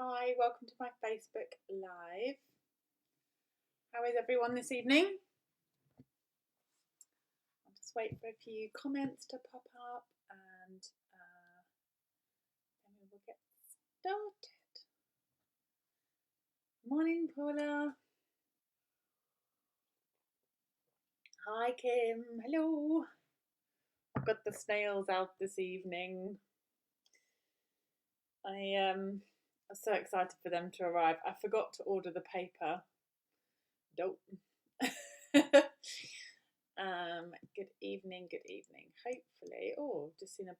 Hi, welcome to my Facebook Live. How is everyone this evening? I'll just wait for a few comments to pop up and then we will get started. Morning, Paula. Hi, Kim. Hello. I've got the snails out this evening. I'm so excited for them to arrive. I forgot to order the paper. Dope. Good evening, good evening. Hopefully, just seen an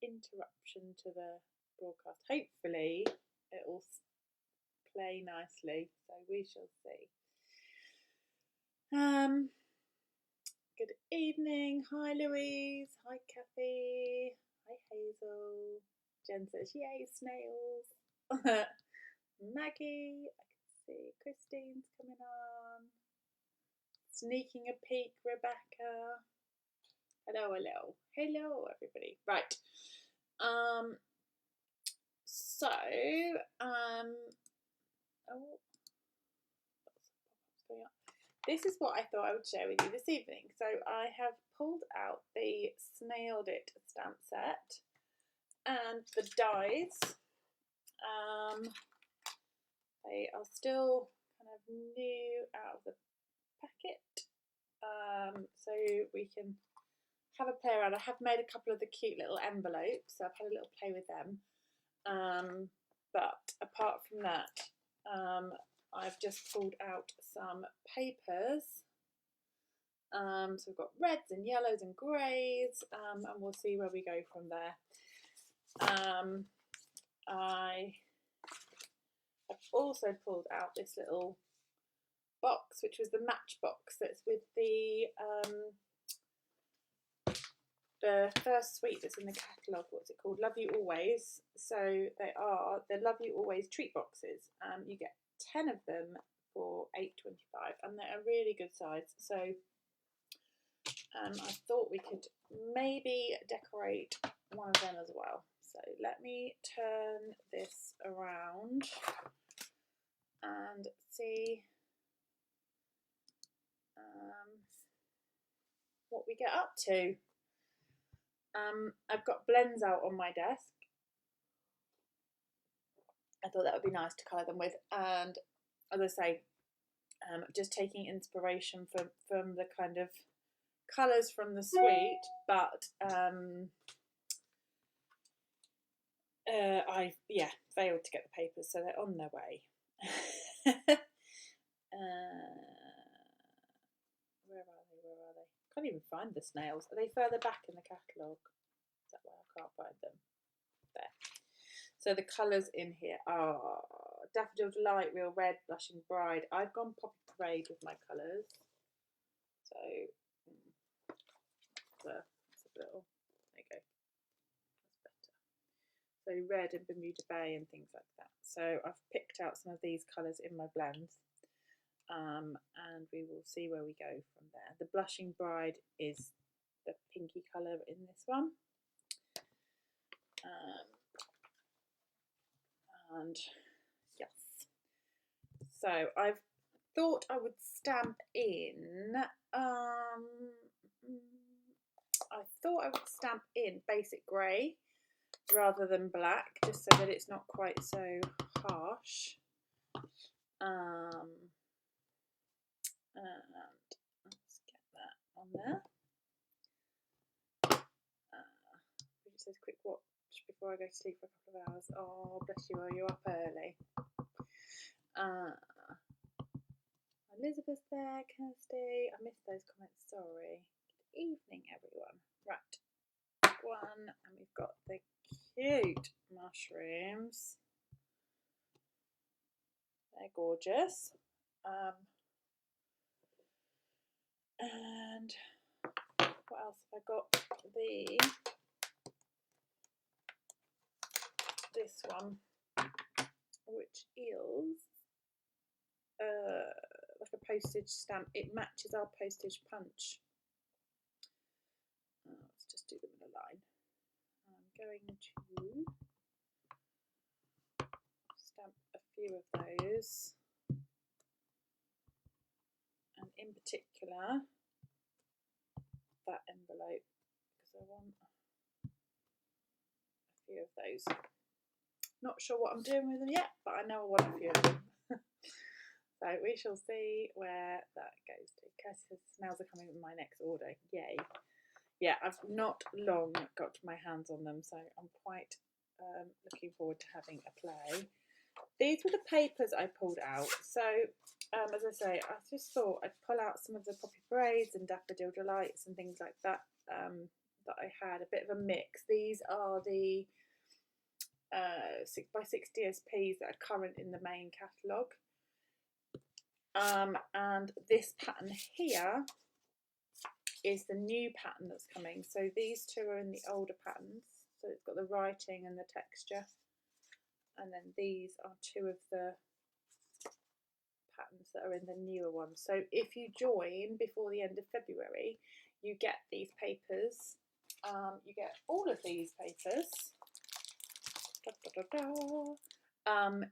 interruption to the broadcast. Hopefully it will play nicely, so we shall see. Good evening. Hi Louise. Hi Kathy. Hi Hazel. Jen says, yay, snails. Maggie, I can see Christine's coming on. Sneaking a peek, Rebecca. Hello, hello. Hello, everybody. Right. This is what I thought I would share with you this evening. So I have pulled out the Snailed It stamp set and the dies. They are still kind of new out of the packet, so we can have a play around. I have made a couple of the cute little envelopes, so I've had a little play with them, but apart from that, I've just pulled out some papers. So we've got reds and yellows and greys, and we'll see where we go from there. I've also pulled out this little box, which was the match box that's with the first suite that's in the catalogue. What's it called? Love You Always. So they are the Love You Always treat boxes. You get 10 of them for $8.25, and they're a really good size. So I thought we could maybe decorate one of them as well. So let me turn this around and see what we get up to. I've got blends out on my desk. I thought that would be nice to colour them with, and as I say, just taking inspiration from the kind of colours from the suite, but I failed to get the papers, so they're on their way. Where are they? Can't even find the snails. Are they further back in the catalogue? Is that why I can't find them? There. So the colours in here are Daffodil Delight, Real Red, Blushing Bride. I've gone Poppy Parade with my colours. So that's a little, there you go. That's better. So red and Bermuda Bay and things like that. So I've picked out some of these colours in my blends, and we will see where we go from there. The Blushing Bride is the pinky colour in this one. And yes, so I've thought I would stamp in, basic grey rather than black, just so that it's not quite so harsh. And let's get that on there. Just a quick watch before I go to sleep for a couple of hours. Oh, bless you, are you up early? Elizabeth's there, Kirsty. I missed those comments, sorry. Good evening, everyone. Right, one, and we've got the cute mushrooms. They're gorgeous. And what else have I got? This one, which is like a postage stamp. It matches our postage punch. Let's just do them in a line. I'm going to few of those, and in particular that envelope, because I want a few of those. Not sure what I'm doing with them yet, but I know I want a few of them. So we shall see where that goes to. Because snails are coming with my next order. Yay. Yeah, I've not long got my hands on them, so I'm quite looking forward to having a play. These were the papers I pulled out. So, as I say, I just thought I'd pull out some of the Poppy Parades and Daffodil Delights and things like that that I had. A bit of a mix. These are the 6x6 DSPs that are current in the main catalogue. And this pattern here is the new pattern that's coming. So these two are in the older patterns. So it's got the writing and the texture. And then these are two of the patterns that are in the newer ones. So if you join before the end of February, you get these papers. You get all of these papers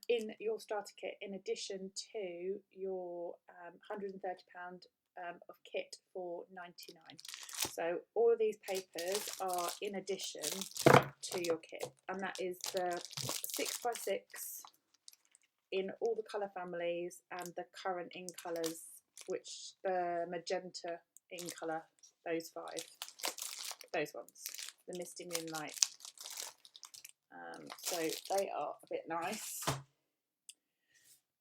in your starter kit, in addition to your £130 of kit for £99. So all of these papers are in addition to your kit, and that is the 6x6 in all the colour families and the current in colours, which the magenta in colour, those ones, the Misty Moonlight. So they are a bit nice.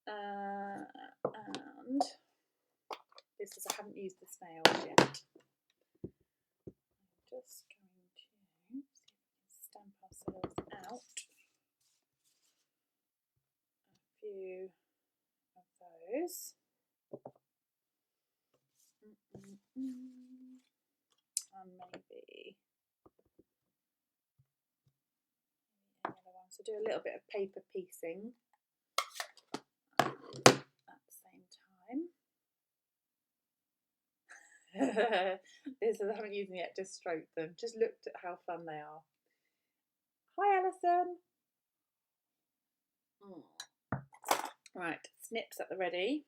And this is, I haven't used the snails yet. I'm just going to see if we can stamp ourselves out a few of those. And maybe another one. So do a little bit of paper piecing at the same time. This is, I haven't used them yet, just stroked them. Just looked at how fun they are. Hi, Alison. Right, snips at the ready.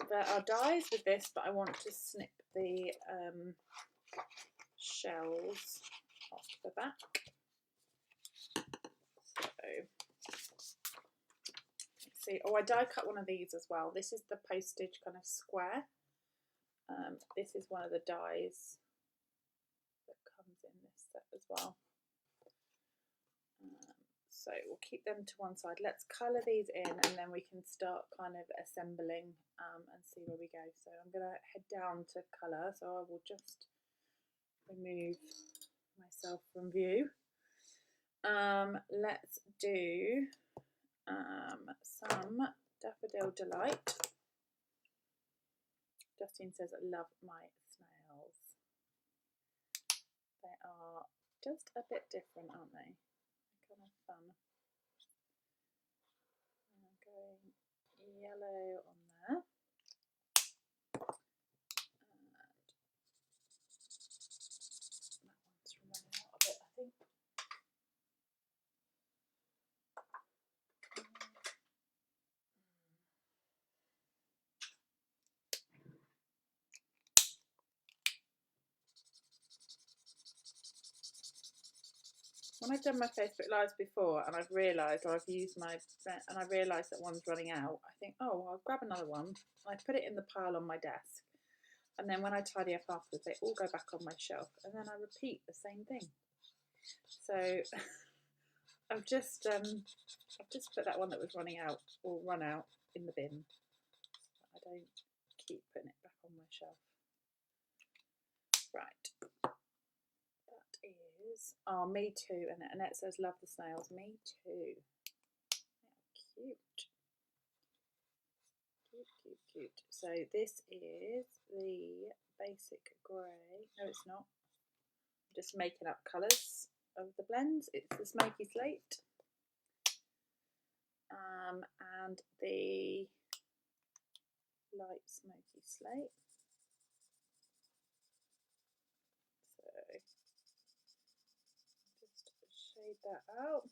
There are dies with this, but I want to snip the shells off the back. So let's see. Oh, I die cut one of these as well. This is the postage kind of square. This is one of the dies that comes in this set as well. So we'll keep them to one side. Let's colour these in, and then we can start kind of assembling and see where we go. So I'm going to head down to colour, so I will just remove myself from view. Let's do some Daffodil Delight. Justine says, I love my snails. They are just a bit different, aren't they? Kind of fun. I'm going yellow on there. And that one's running out a bit, I think. When I've done my Facebook Lives before and I've realised, or I've used my, and I realised that one's running out, I think, oh, I'll grab another one. I put it in the pile on my desk, and then when I tidy up afterwards, they all go back on my shelf, and then I repeat the same thing. So I've just put that one that was running out or run out in the bin. I don't keep putting it back on my shelf. Right. Is, oh, me too, and Annette says love the snails. Me too. They are cute. So this is the basic grey. No, it's not. I'm just making up colours of the blends. It's the smoky slate and the light smoky slate. So shade that out.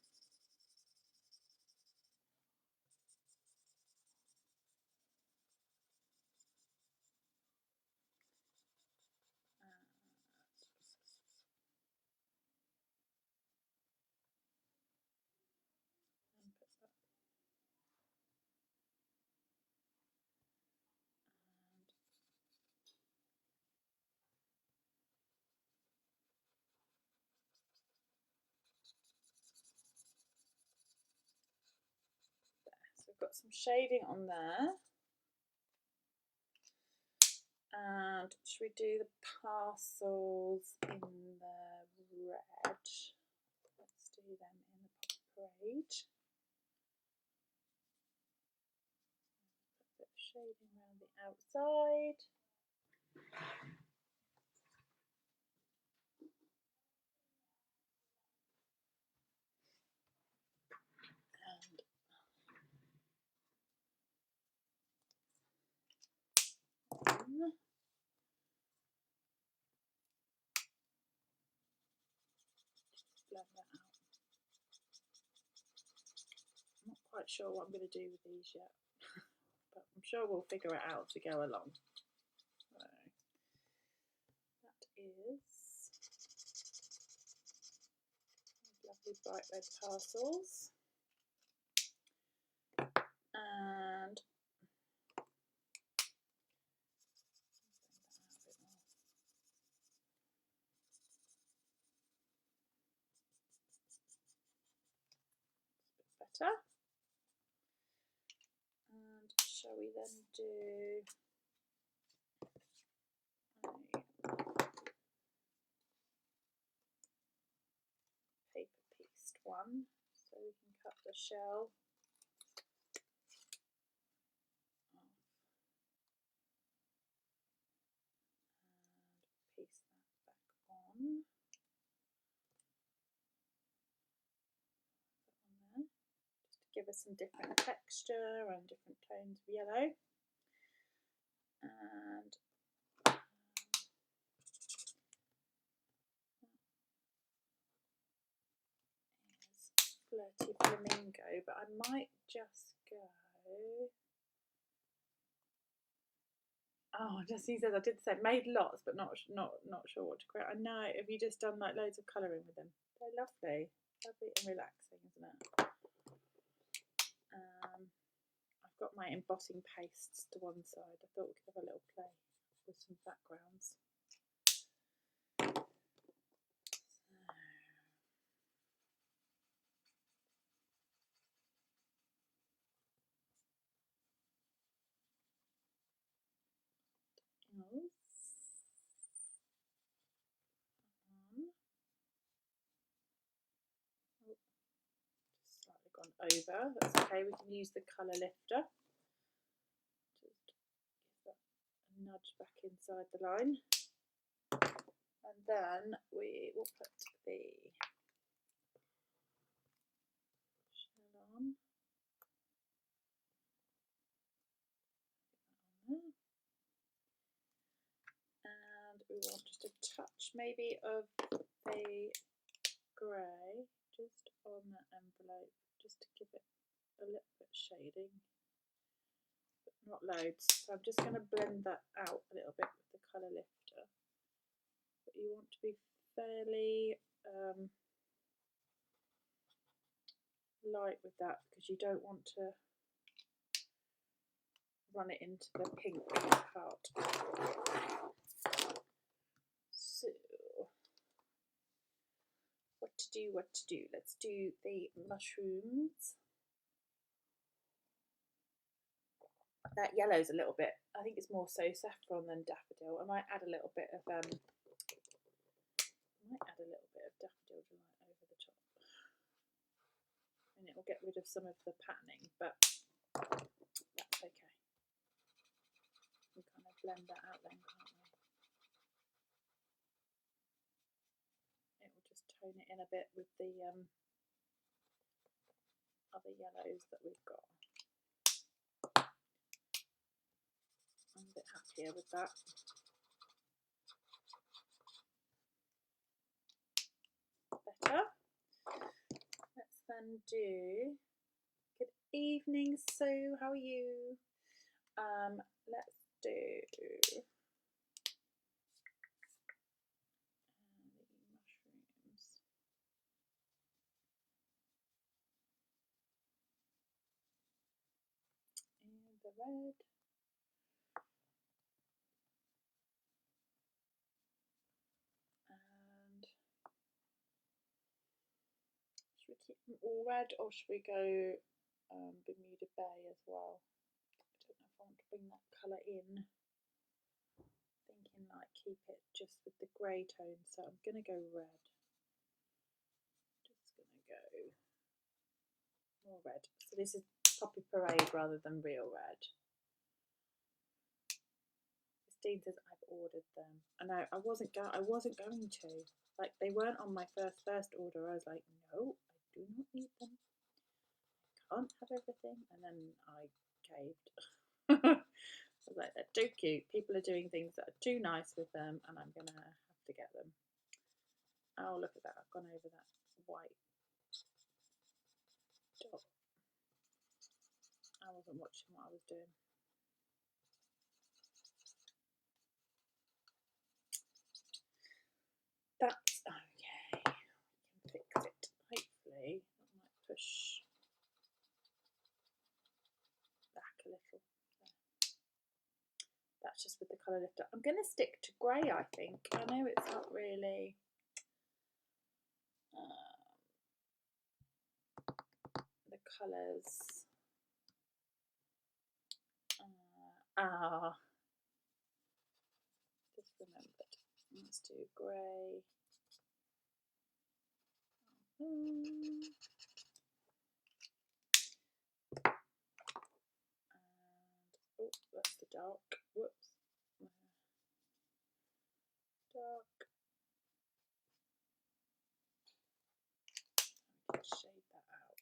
got some shading on there. And should we do the parcels in the red? Let's do them in the parade. Put a bit of shading around the outside. And blend that out. I'm not quite sure what I'm going to do with these yet, but I'm sure we'll figure it out as we go along. So that is lovely bright red parcels. And better. And shall we then do a paper pieced one, so we can cut the shell off and piece that back on. Give us some different texture and different tones of yellow. And is Flirty Flamingo, but I might just go. Oh, Justine says I did say made lots, but not sure what to create. I know. Have you just done like loads of colouring with them? They're lovely, lovely and relaxing, isn't it? I've got my embossing pastes to one side. I thought we could have a little play with some backgrounds. Just slightly gone over. That's okay. We can use the colour lifter. Just give that a nudge back inside the line, and then we will put the shell on. And we want just a touch maybe of the grey just on that envelope, just to give it a little bit of shading, but not loads. So I'm just going to blend that out a little bit with the colour lifter. But you want to be fairly light with that, because you don't want to run it into the pink part. So what to do? Let's do the mushrooms. That yellow's a little bit, I think it's more so saffron than daffodil. I might add a little bit of Daffodil Delight over the top, and it will get rid of some of the patterning, but that's okay. We kind of blend that out then, can't we? It will just tone it in a bit with the other yellows that we've got. I'm a bit happier with that. Better. Let's then do good evening, Sue. How are you? Let's do mushrooms. And the red. And should we keep them all red, or should we go Bermuda Bay as well. I don't know if I want to bring that colour in. Thinking like keep it just with the grey tone, so I'm going to go red. Just going to go more red. So this is Poppy Parade rather than real red. Christine says I've ordered them. I know I wasn't going to. Like they weren't on my first order. I was like, no, I do not need them. I can't have everything, and then I caved. I was like, they're too cute. People are doing things that are too nice with them, and I'm gonna have to get them. Oh, look at that! I've gone over that white dot. I wasn't watching what I was doing. That's okay. We can fix it. Hopefully, that might push back a little. That's just with the colour lifter. I'm going to stick to grey, I think. I know it's not really... the colours... just remembered. Let's do grey. And, oh, that's the dark. Whoops. Dark. I can shade that out.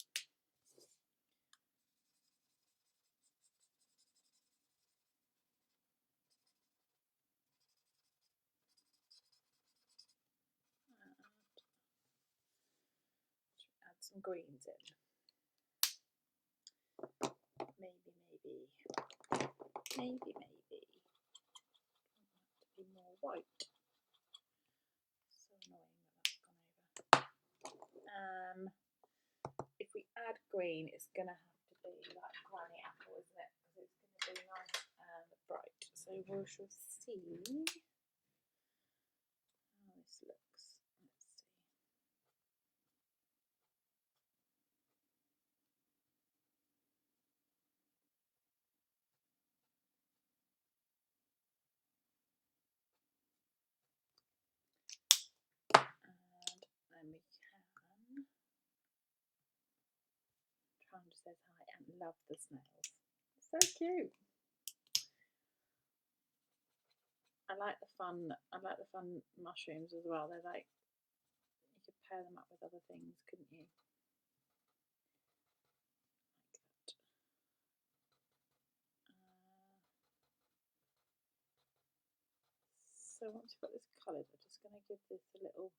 And add some greens in. Maybe. Maybe. To be more white. So annoying that that's gone over. If we add green, it's gonna have to be like Granny Apple, isn't it? Because it's gonna be nice and bright. So we shall see how this looks. Let's see. And then we can. Chandra says hi and love the snails. So cute. I like the fun mushrooms as well. They're like, you could pair them up with other things, couldn't you? Like that. So once you've got this coloured, we're just going to give this a little.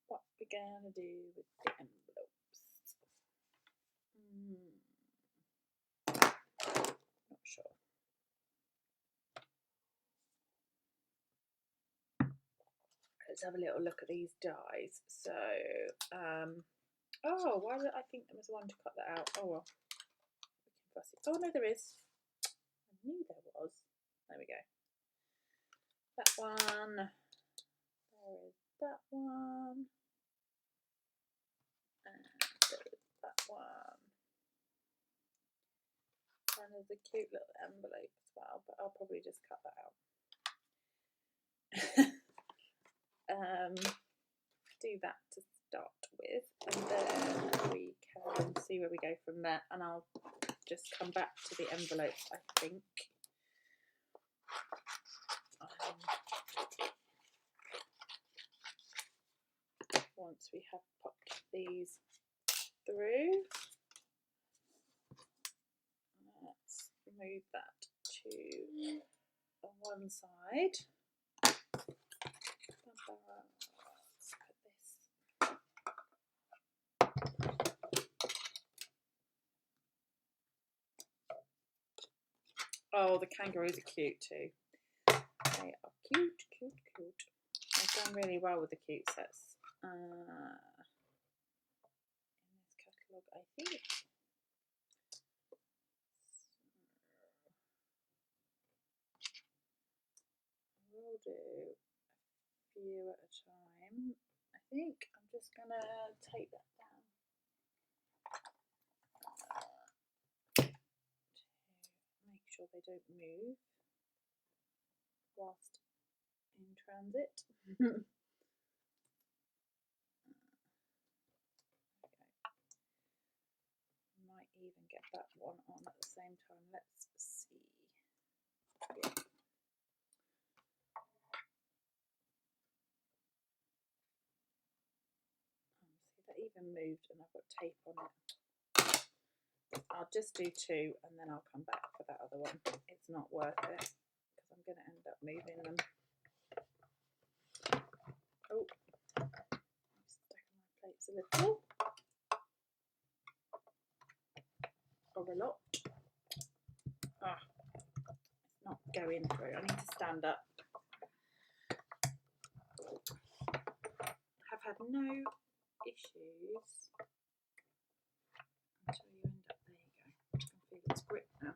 What we're going to do with the envelopes. Not sure. Let's have a little look at these dies. So, oh, why did I think there was one to cut that out? Oh well. Oh no, there is. I knew there was. There we go. That one. There is that one. And there is that one. And there's a cute little envelope as well, but I'll probably just cut that out. Do that to start with, and then we can see where we go from there, and I'll just come back to the envelopes, I think. Once we have popped these through, let's move that to one side. Let's put this. Oh, the kangaroos are cute too. They are cute. I've done really well with the cute sets in this catalogue, I think. I will will do a few at a time. I think I'm just going to take that down to make sure they don't move whilst in transit. Okay. Might even get that one on at the same time. Let's see. Yeah. See, that even moved and I've got tape on it. I'll just do two and then I'll come back for that other one. It's not worth it because I'm going to end up moving them. Oh, I'm stacking my plates a little. Or a lot. Ah, it's not going through. I need to stand up. I've had no issues until you end up, there you go. I can feel its grip now.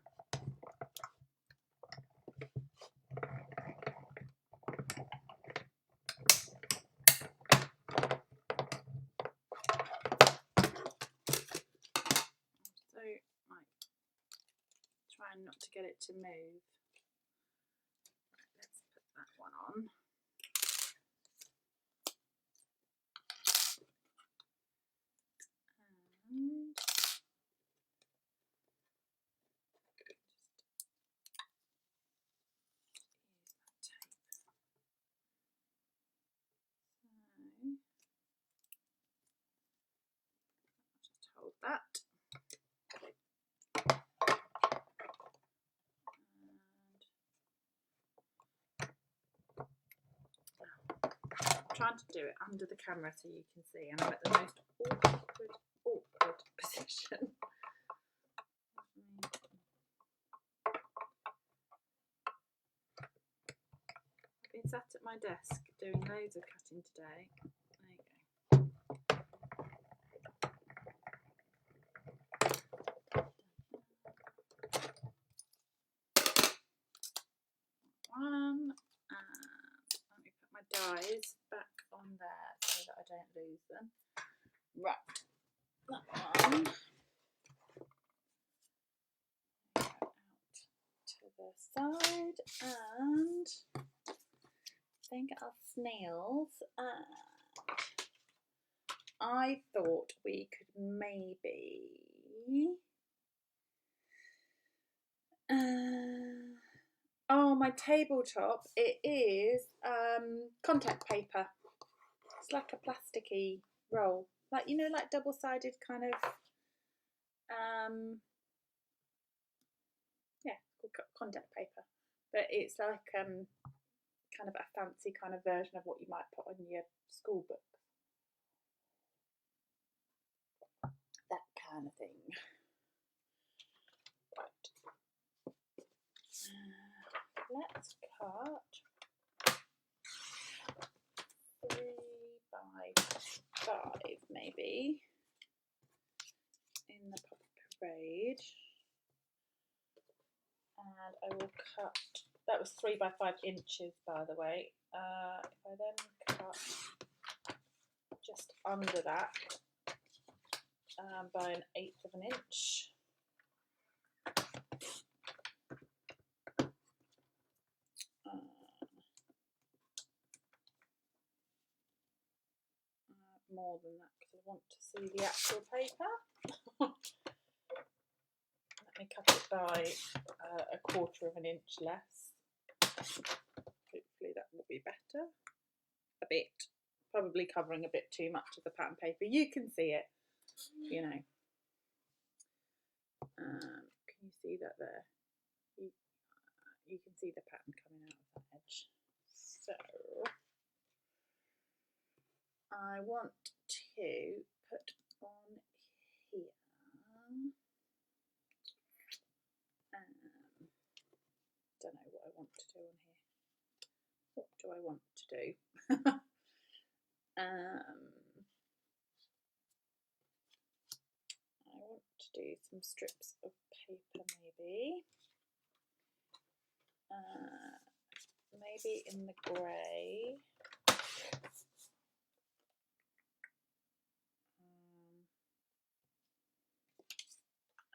So, right, trying not to get it to move. Right, let's put that one on. And just hold that. I'm trying to do it under the camera so you can see, and I'm at the most awkward position. I've been sat at my desk doing loads of cutting today. There you go. One, and let me put my dies back on there so that I don't lose them. Right, that one. Out to the side, and I think our snails. I thought we could maybe oh, my tabletop, it is contact paper. It's like a plasticky roll, like, you know, like double-sided kind of yeah, contact paper, but it's like kind of a fancy kind of version of what you might put on your school book, that kind of thing. Right, let's cut 3 by 5 maybe in the parade, and I will cut, that was 3 by 5 inches, by the way. If I then cut just under that by 1/8 of an inch, more than that because I want to see the actual paper. Let me cut it by 1/4 of an inch less. Hopefully that will be better. A bit, probably covering a bit too much of the pattern paper. You can see it, you know. Can you see that there? You can see the pattern coming out of that edge. So I want to put on here. Don't know what I want to do on here. What do I want to do? I want to do some strips of paper maybe. maybe in the grey.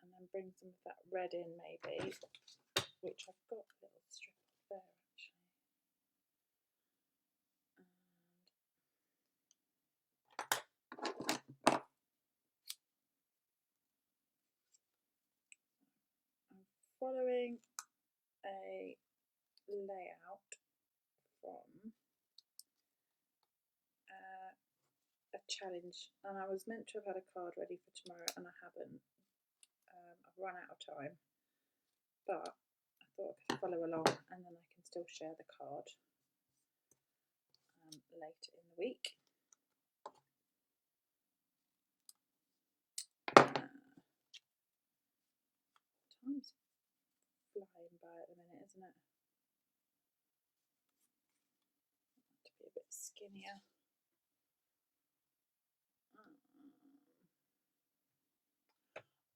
And then bring some of that red in maybe, which I've got a little strip of there actually. And I'm following a layout from a challenge, and I was meant to have had a card ready for tomorrow and I haven't. I've run out of time, but I thought I could follow along and then I can still share the card later in the week. Time's flying by at the minute, isn't it? To be a bit skinnier.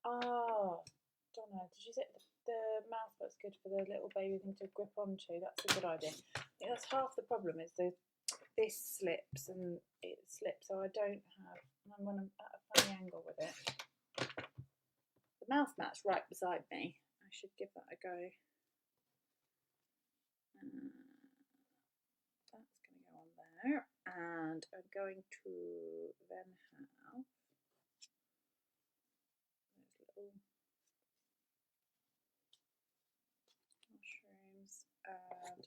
Oh, Donna, did you say the mouse that's good for the little baby thing to grip onto? That's a good idea. I think that's half the problem, is this slips and it slips, so I don't have, I'm at a funny angle with it. The mouse mat's right beside me. I should give that a go. That's going to go on there, and I'm going to then have those little mushrooms, and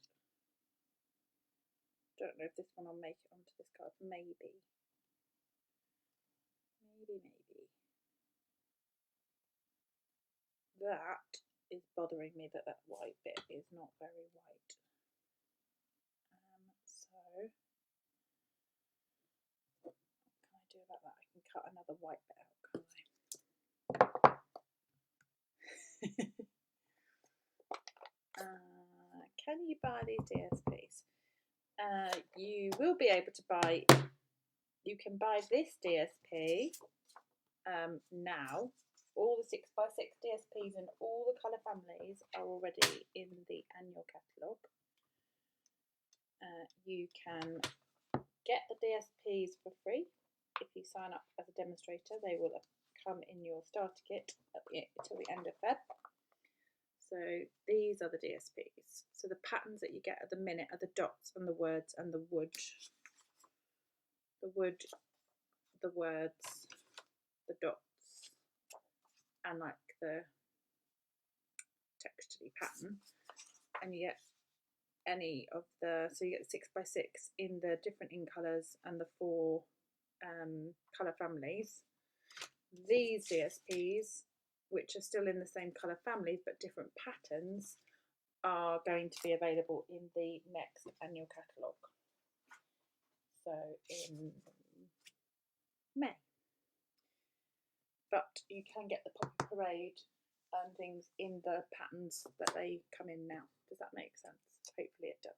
don't know if this one will make it onto this card. Maybe. That is bothering me, that white bit is not very white. So what can I do about that? I can cut another white bit out, can't I? Can you buy these DSPs? You will be able to buy, you can buy this DSP now. All the 6x6 DSPs and all the colour families are already in the annual catalogue. You can get the DSPs for free if you sign up as a demonstrator. They will come in your starter kit until the end of Feb. So these are the DSPs. So the patterns that you get at the minute are the dots and the words and the wood. The wood, the words, the dots, and like the texturey pattern. And you get any of the, so you get 6x6 in the different in colours and the 4 colour families. These DSPs, which are still in the same colour families but different patterns, are going to be available in the next annual catalogue. So in May. But you can get the Poppy Parade and things in the patterns that they come in now. Does that make sense? Hopefully it does.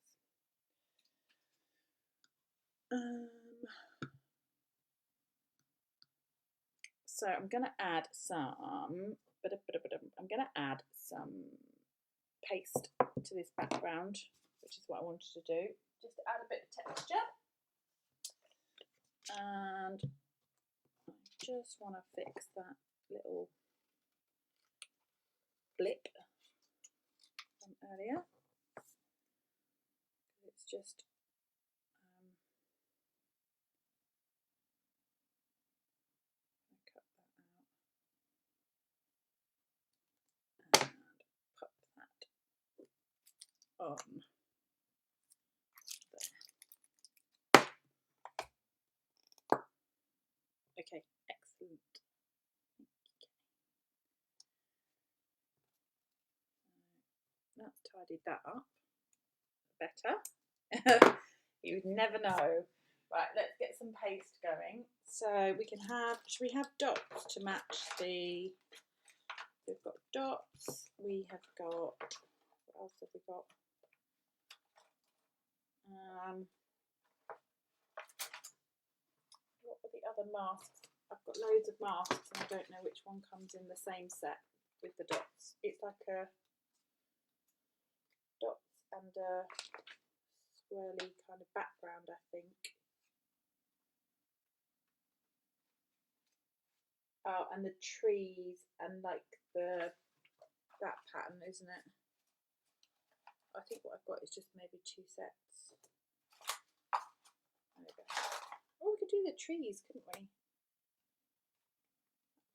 So I'm going to add some, paste to this background, which is what I wanted to do, just to add a bit of texture. And I just want to fix that little blip from earlier. It's just cut that out and pop that on there. Okay, excellent. That's tidied that up better. You'd never know. Right, let's get some paste going. So we can have, should we have dots to match the, we've got dots, we have got, what else have we got? What were the other masks? I've got loads of masks and I don't know which one comes in the same set with the dots. It's like a dots and a swirly kind of background, I think. Oh, and the trees and like that pattern, isn't it? I think what I've got is just maybe 2 sets. There we go. Oh, we could do the trees, couldn't we? That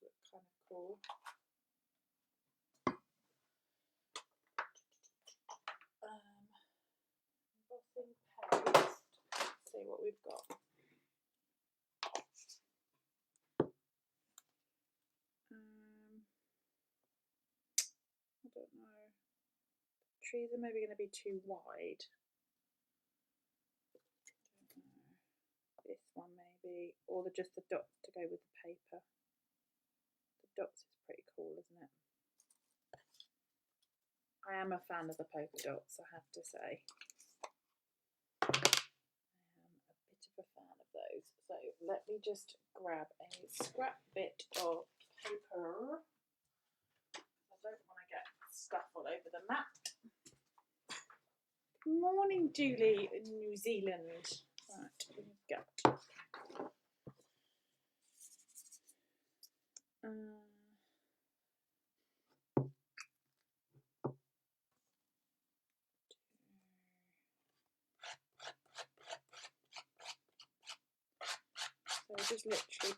would look kind of cool. Embossing paste. Let's see what we've got. I don't know. Trees are maybe going to be too wide. This one maybe, or just the dots to go with the paper. The dots is pretty cool, isn't it? I am a fan of the polka dots, I have to say. I am a bit of a fan of those. So let me just grab a scrap bit of paper. I don't want to get stuff all over the mat. Morning, Julie in New Zealand. Right, we've got so just literally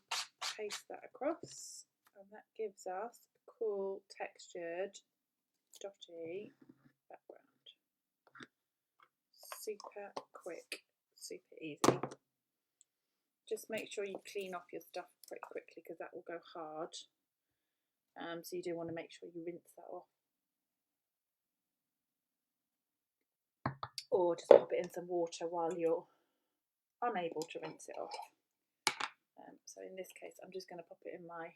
paste that across, and that gives us a cool textured dotty background. Super quick, super easy. Just make sure you clean off your stuff pretty quickly because that will go hard. So you do want to make sure you rinse that off. Or just pop it in some water while you're unable to rinse it off. So in this case, I'm just going to pop it in my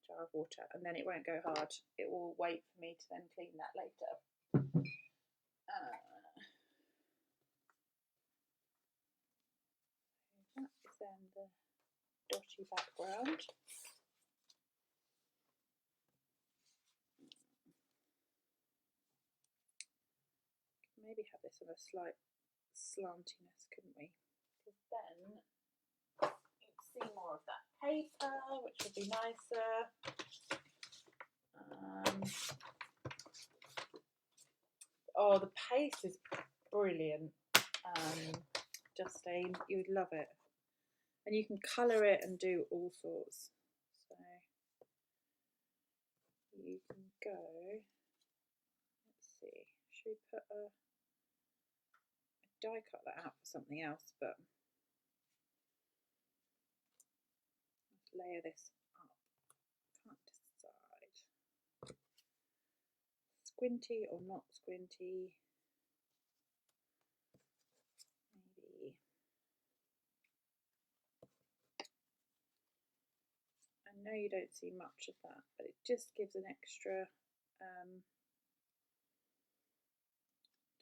jar of water, and then it won't go hard. It will wait for me to then clean that later. That is then the dotty background. Maybe have this on a slight slantiness, couldn't we? Because then you'd see more of that paper, which would be nicer. Oh, the paste is brilliant, Justine. You'd love it. And you can colour it and do all sorts. So you can go, let's see, should we put a die cut that out for something else, but let's layer this up. Can't decide. Squinty or not squinty? Maybe. I know you don't see much of that, but it just gives an extra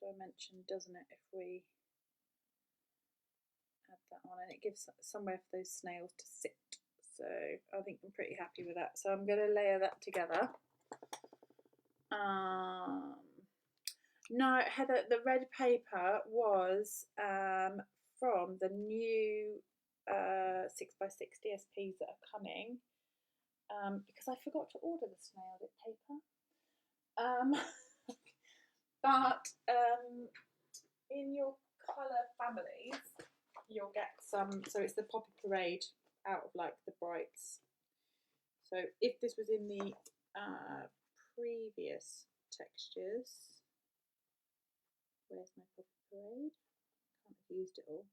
dimension, doesn't it, if we add that on, and it gives somewhere for those snails to sit. So I think I'm pretty happy with that. So I'm going to layer that together. No, Heather, the red paper was from the new 6x6 DSPs that are coming, because I forgot to order the Snailed It paper. But in your colour families, you'll get some, so it's the Poppy Parade out of like the brights. So if this was in the previous textures, where's my Poppy Parade? Can't have used it all.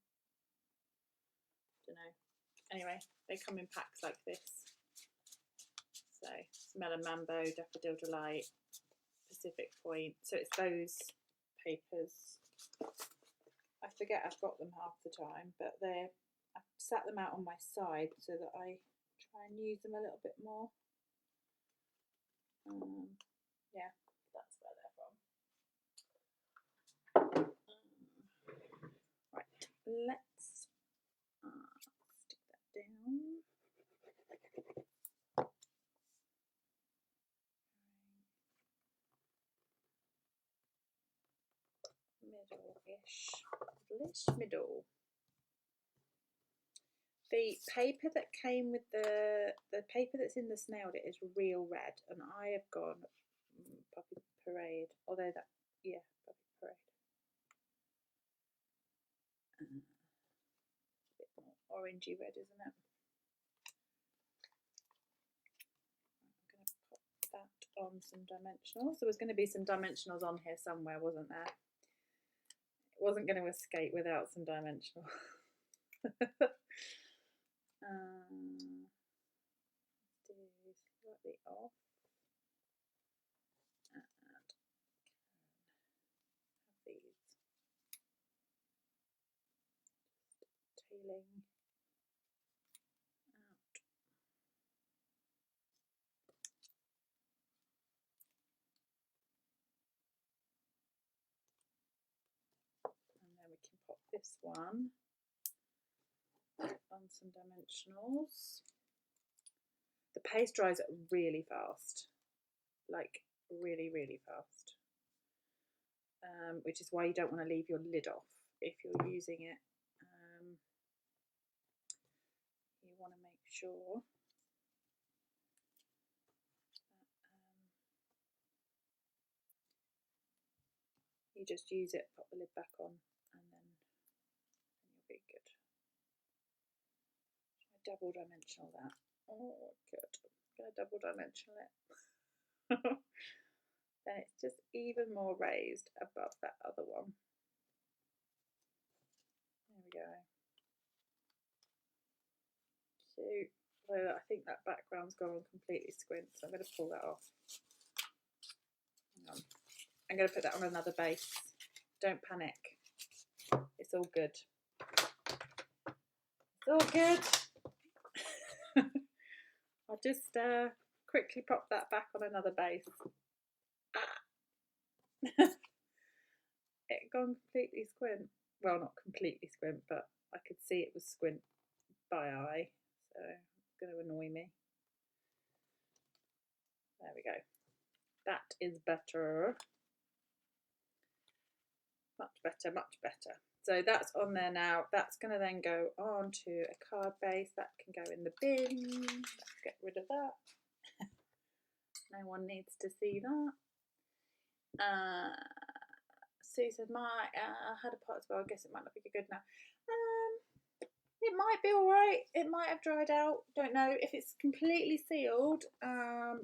Don't know. Anyway, they come in packs like this. So Melon Mambo, Daffodil Delight, Pacific Point. So it's those papers. I forget I've got them half the time, but I've sat them out on my side so that I try and use them a little bit more. Yeah, that's where they're from. Right, let's stick that down. middle-ish, middle. The paper that came with the paper that's in the Snailed It is real red, and I have gone Puppy Parade. Although that, yeah, Puppy Parade. A bit more orangey red, isn't it? I'm going to pop that on some dimensionals. There was going to be some dimensionals on here somewhere, wasn't there? It wasn't going to escape without some dimensional. Do slightly off and have these just tailing out. And then we can pop this one on some dimensionals. The paste dries really fast, like really, really fast, which is why you don't want to leave your lid off if you're using it. You want to make sure that you just use it, pop the lid back on, and then you'll be good. Double dimensional that. Oh, good. I'm going to double dimensional it. Then it's just even more raised above that other one. There we go. Cute. So I think that background's gone completely squint, so I'm going to pull that off. Hang on. I'm going to put that on another base. Don't panic. It's all good. It's all good. I'll just quickly pop that back on another base. It gone completely squint. Well, not completely squint, but I could see it was squint by eye, so it's going to annoy me. There we go. That is better. Much better, much better. So that's on there now. That's going to then go on to a card base. That can go in the bin. Let's get rid of that. No one needs to see that. Sue said, I had a pot as well. I guess it might not be good now. It might be alright. It might have dried out. Don't know. If it's completely sealed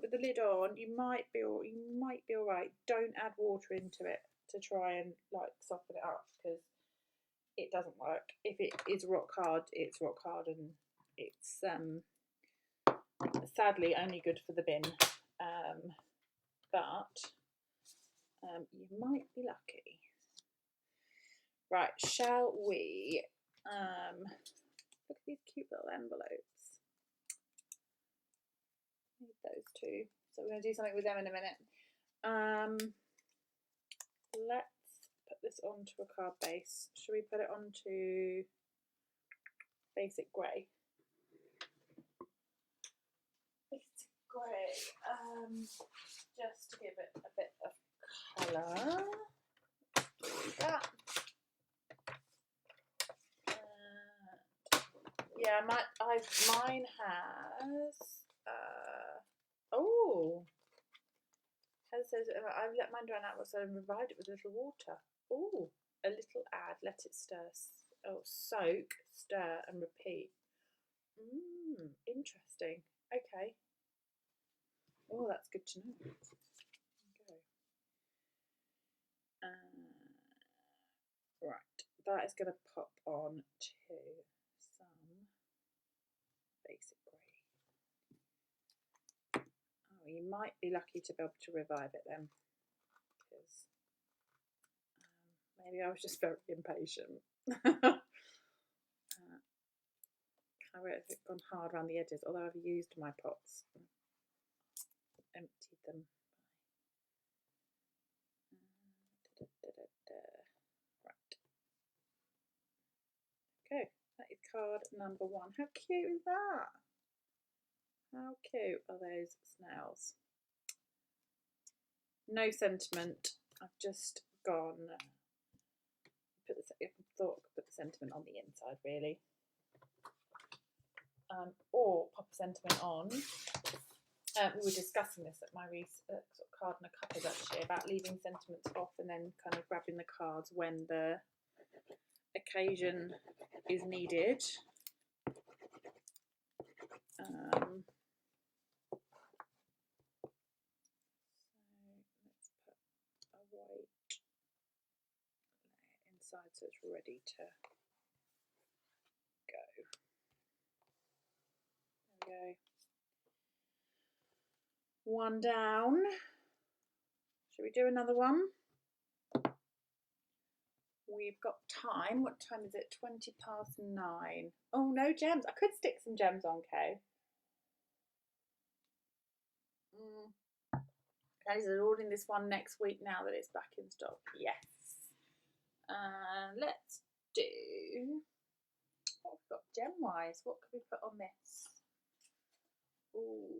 with the lid on, you might be alright. Don't add water into it to try and like soften it up, because it doesn't work. If it is rock hard, it's rock hard, and it's sadly only good for the bin. But you might be lucky. Right, shall we look at these cute little envelopes. Need those two. So we're going to do something with them in a minute. Let's put this onto a card base. Should we put it onto basic grey? Basic grey. Just to give it a bit of colour. Do that. Yeah, mine has. Oh, it says I've let mine drown out, so I revived it with a little water. Oh, a little add. Let it stir. Oh, soak, stir, and repeat. Interesting. Okay. Oh, that's good to know. Okay. Right, that is going to pop on to some basic grey. Oh, you might be lucky to be able to revive it then, because maybe I was just very impatient. I would have gone hard around the edges, although I've used my pots, emptied them. Right. Okay, that is card number 1. How cute is that? How cute are those snails? No sentiment. I've just gone thought I could put the sentiment on the inside, really. Or pop a sentiment on. We were discussing this at my sort of card and a cuppas actually, about leaving sentiments off and then kind of grabbing the cards when the occasion is needed. So let's put a white layer inside so it's ready to go. There we go. One down. Should we do another one? We've got time. What time is it? 9:20. Oh, no gems. I could stick some gems on, Kay. Kay's ordering this one next week now that it's back in stock. Yes. Let's do... What have we got gem-wise? What could we put on this? Ooh.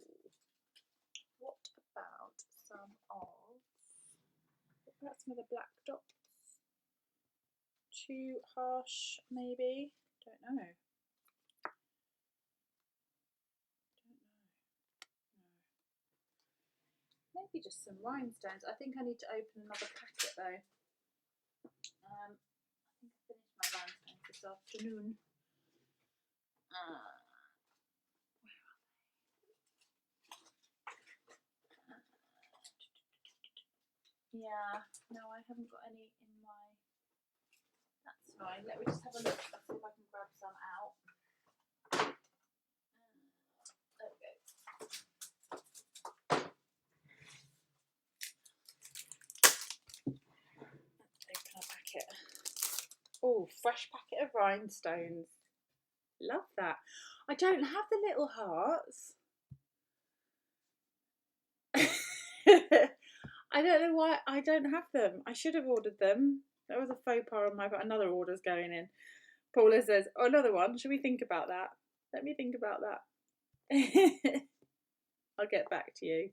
What about some of the black dots? Too harsh, maybe? Don't know. No. Maybe just some rhinestones. I think I need to open another packet though. I think I finished my rhinestones this afternoon. Yeah, no, I haven't got any in my... That's fine. Let me just have a look. I'll see if I can grab some out. There we go. Let's open a packet. Oh, fresh packet of rhinestones. Love that. I don't have the little hearts. I don't know why I don't have them. I should have ordered them. That was a faux pas on my part. Another order's going in. Paula says, oh, another one. Should we think about that? Let me think about that. I'll get back to you.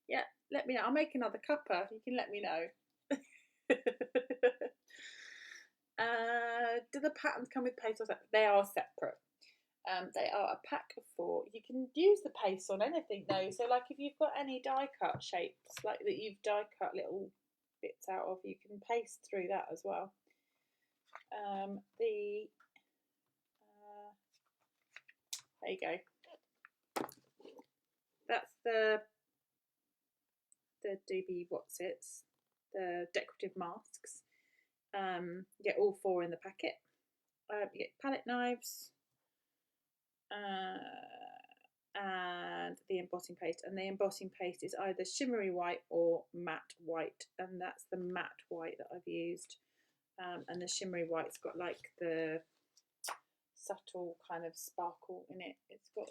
Yeah, let me know. I'll make another cuppa. You can let me know. Do the patterns come with paste or separate? They are separate. They are a pack of 4. You can use the paste on anything though. So like if you've got any die cut shapes like that you've die cut little bits out of, you can paste through that as well. There you go. That's the doobie whatsits, the decorative masks. You get all 4 in the packet. You get palette knives. And the embossing paste, and the embossing paste is either shimmery white or matte white, and that's the matte white that I've used. And the shimmery white's got like the subtle kind of sparkle in it. It's got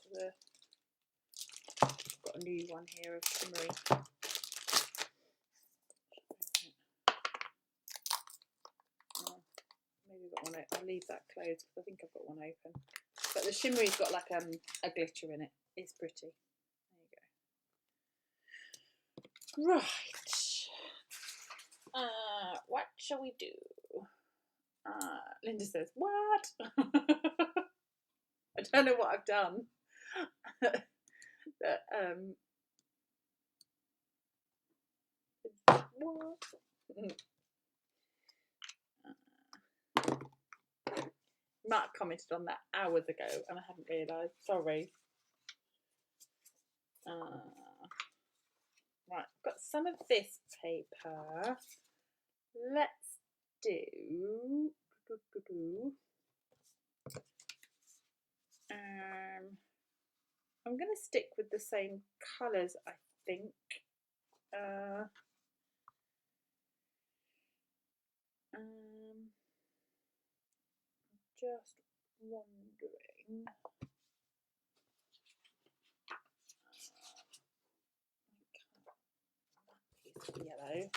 a new one here of shimmery. Maybe I've got one open. I'll leave that closed because I think I've got one open. But the shimmery's got like a glitter in it. It's pretty. There you go. Right. What shall we do? Linda says, what? I don't know what I've done. But, what? Matt commented on that hours ago and I hadn't realised. Sorry. Right, I've got some of this paper. Let's do. I'm going to stick with the same colours, I think. Just wondering. That piece of yellow.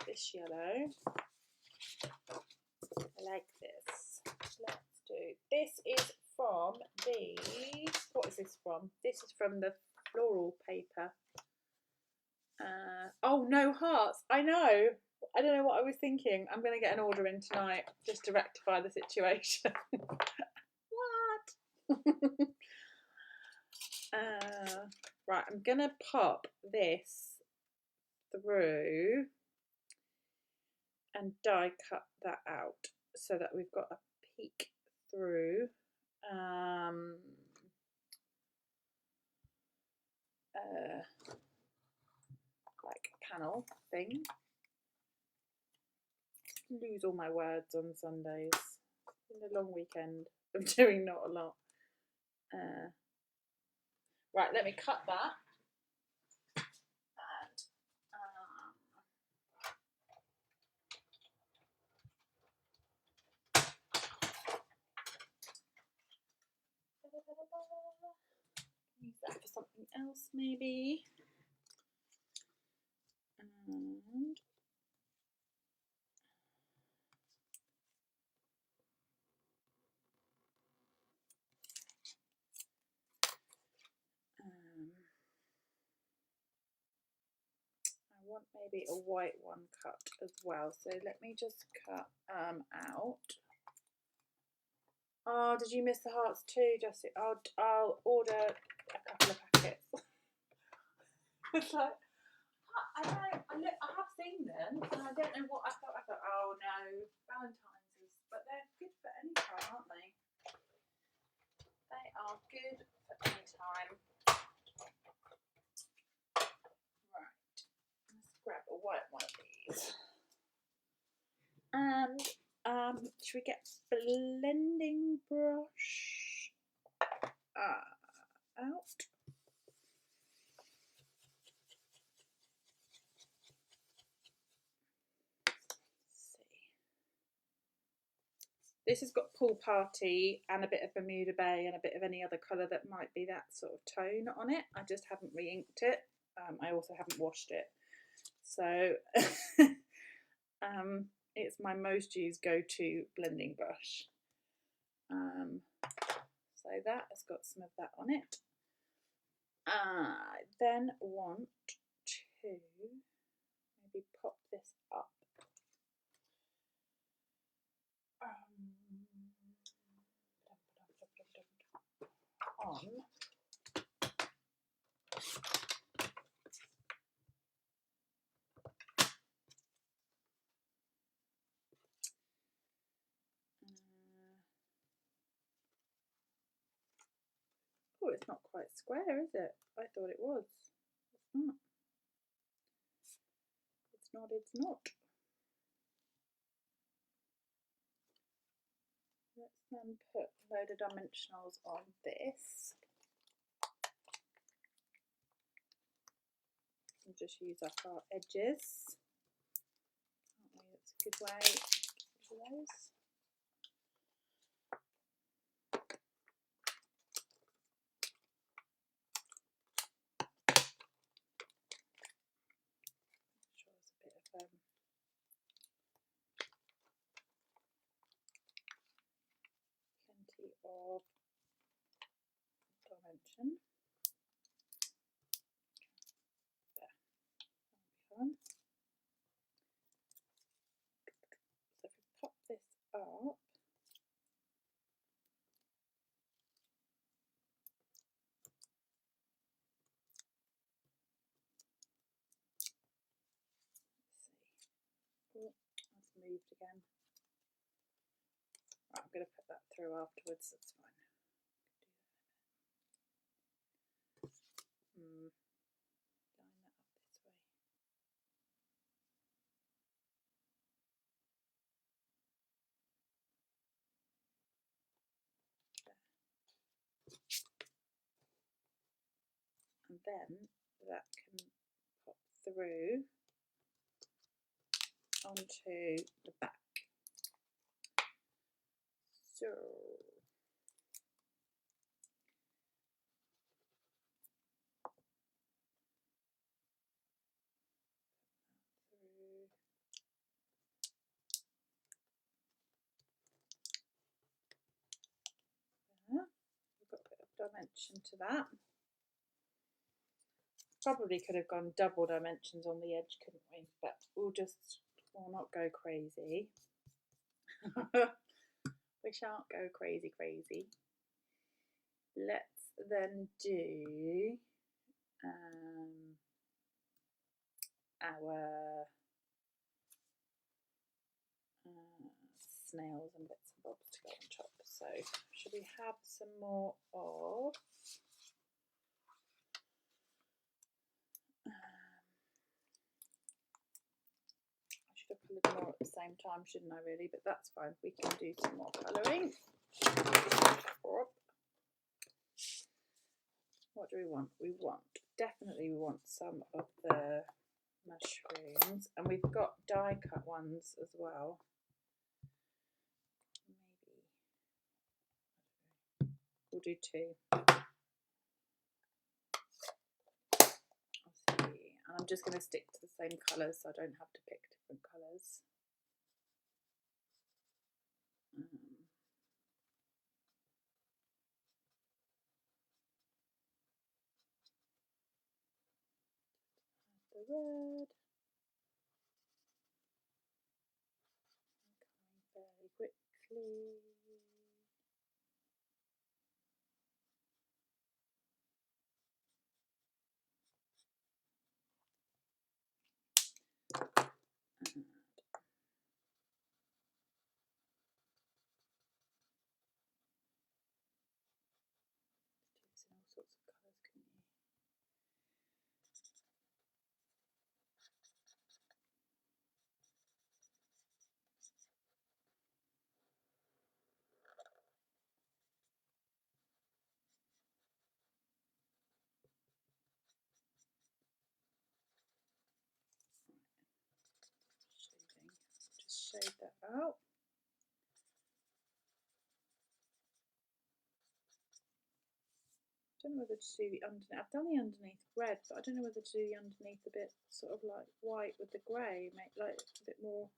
This yellow. I like this. Let's do. This is from the. What is this from? This is from the floral paper. Oh, no hearts. I know. I don't know what I was thinking. I'm going to get an order in tonight just to rectify the situation. What? Right, I'm going to pop this through and die cut that out so that we've got a peek through. Like panel thing. Lose all my words on Sundays. It's been a long weekend of doing not a lot. Right, let me cut that. And use that for something else, maybe. And I want maybe a white one cut as well. So let me just cut out. Oh, did you miss the hearts too, Jessie? I'll order a couple of packets. It's like, I have seen them, and I don't know what I thought. Oh no, Valentine's is, but they're good for any time, aren't they? They are good for any time. Right, let's grab a white one of these. And should we get blending brush out? This has got Pool Party and a bit of Bermuda Bay and a bit of any other colour that might be that sort of tone on it. I just haven't re-inked it. I also haven't washed it. So it's my most used go-to blending brush. So that has got some of that on it. I then want to maybe pop this up. On oh, it's not quite square, is it? I thought it was. It's not. It's not, it's not. Let's then put a load of dimensionals on this. And just use up our edges. That's a good way to do those. Plenty of dimension. There. That'll be fun. So if we pop this up, let's see. Oh, that's moved again. Right, I'm going to put that through afterwards, that's fine. Line that up this way. There. And then that can pop through onto the back. So we've got a bit of dimension to that. Probably could have gone double dimensions on the edge, couldn't we? But we'll just will not go crazy. We shan't go crazy. Let's then do our snails and bits and bobs to go on top. So should we have some more of I should have coloured more at the same time, shouldn't I really, but that's fine, we can do some more colouring. What do we want? We want some of the mushrooms, and we've got die cut ones as well. Maybe we'll do 2. I'll see. And I'm just going to stick to the same colours so I don't have to pick different colours. The red. Coming fairly quickly. All sorts of colours, can you? Shading. Just shade that out. I don't know whether to do the underneath. I've done the underneath red, but I don't know whether to do the underneath a bit sort of like white with the grey, make like a bit more.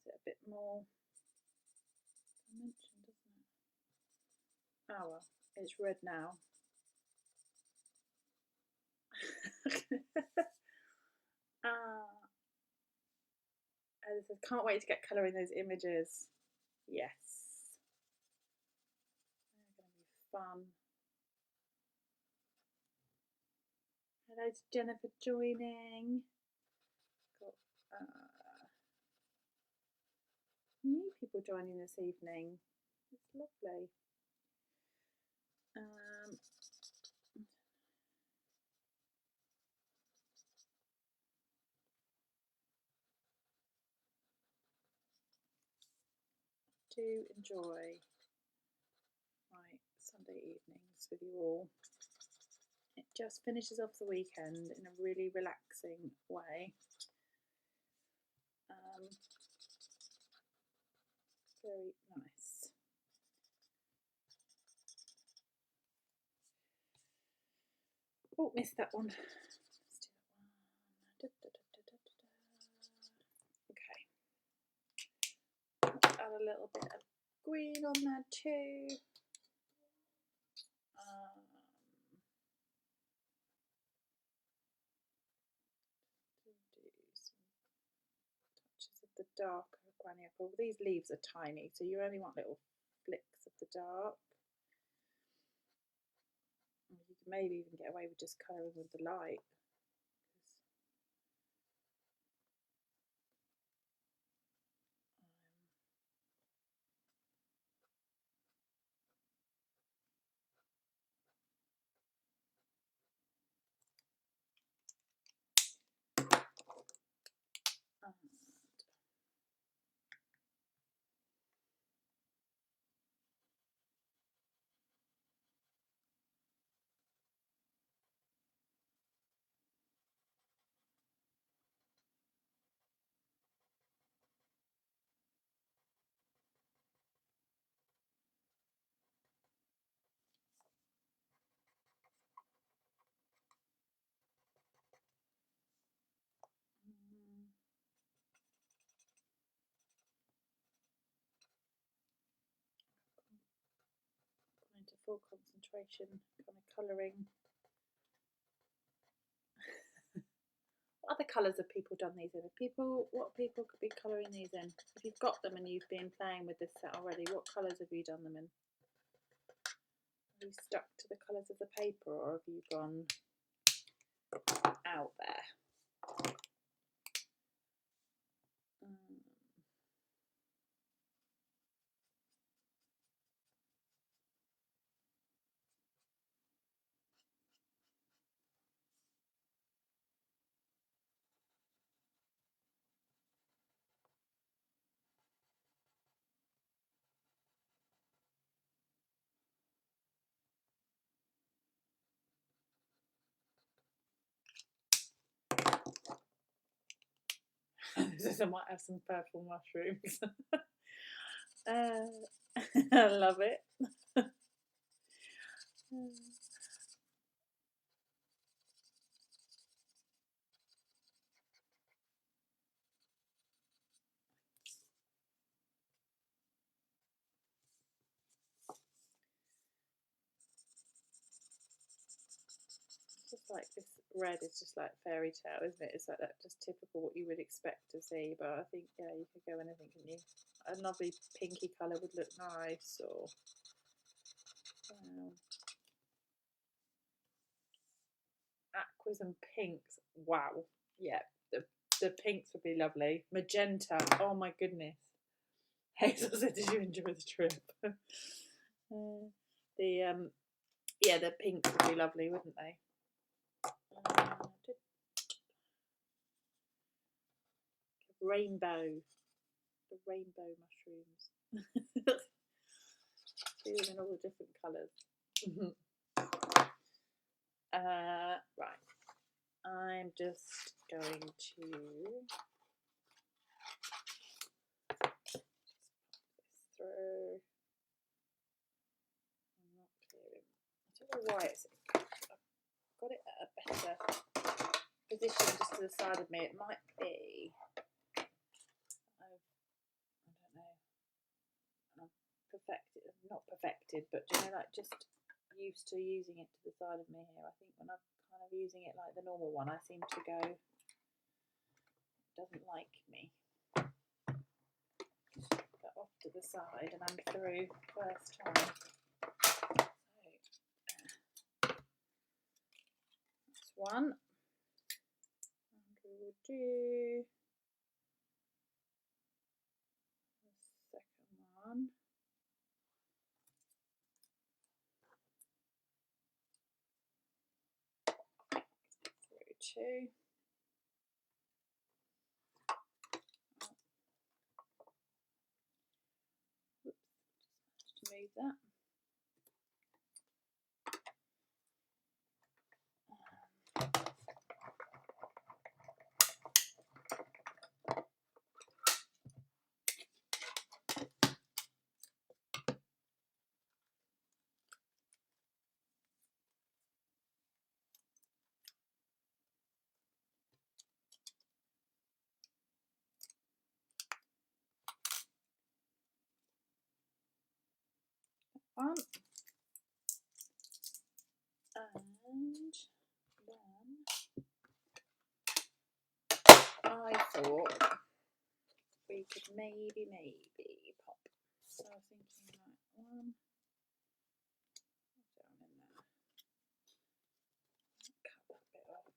Gives it a bit more dimension, doesn't it? Oh well, it's red now. I can't wait to get colouring those images. Yes. They're going to be fun. Hello to Jennifer joining. Got new people joining this evening. It's lovely. Do enjoy my Sunday evenings with you all. It just finishes off the weekend in a really relaxing way. Very nice. Oh, missed that one. Let's do that one. Okay. Add a little bit of green on there too. Do some touches of the darker granny apple. These leaves are tiny, so you only want little flicks of the dark. You can maybe even get away with just colouring with the light. Into full concentration, kind of colouring. What other colours have people done these in? What people could be colouring these in? If you've got them and you've been playing with this set already, what colours have you done them in? Have you stuck to the colours of the paper, or have you gone out there? I might have some purple mushrooms. I love it. Just like this red is just like fairy tale, isn't it? It's like that, just typical what you would expect to see. But I think, yeah, you could go anything, couldn't you? A lovely pinky colour would look nice, or aquas and pinks. Wow, yeah, the pinks would be lovely. Magenta, oh my goodness. Hazel said, "Did you enjoy the trip?" Yeah, the pinks would be lovely, wouldn't they? Rainbow, the rainbow mushrooms. See them in all the different colours. Right, I'm just going to this through. I'm not clearing. I don't know why it's. I've got it at a better position just to the side of me. It might be. I don't know. I'm perfected, not perfected, but you know, like just used to using it to the side of me here. I think when I'm kind of using it like the normal one, I seem to go, it doesn't like me. But off to the side, and I'm through first time. So that's one. And we will do the second one. Through two. Oops, just move that. One. And then I thought we could maybe pop. So I was thinking like one down in there. Cut that bit off.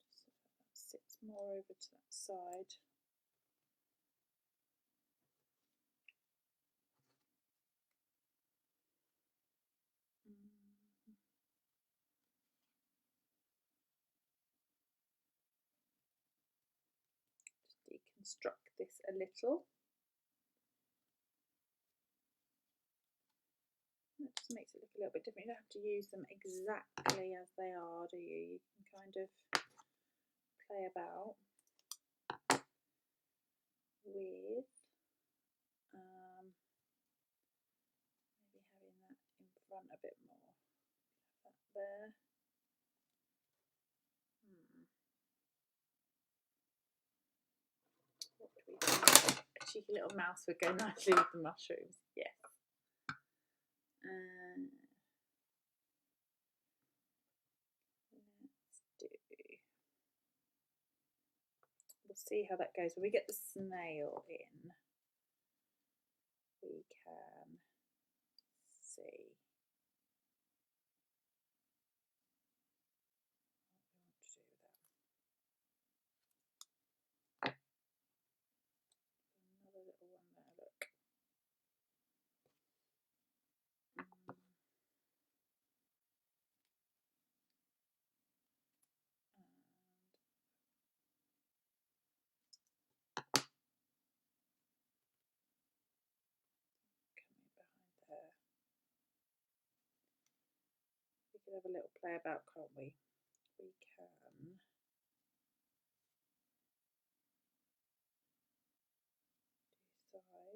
Just so that sits more over to that side. Just deconstruct this a little. It just makes it look a little bit different. You don't have to use them exactly as they are, do you? You can kind of play about with maybe having that in front a bit more. Have that there. What do we cheeky little mouse would go nicely with the mushrooms. Yes. We'll see how that goes. When we get the snail in, we can see. Another little one there, look. We could have a little play about, can't we? We can decide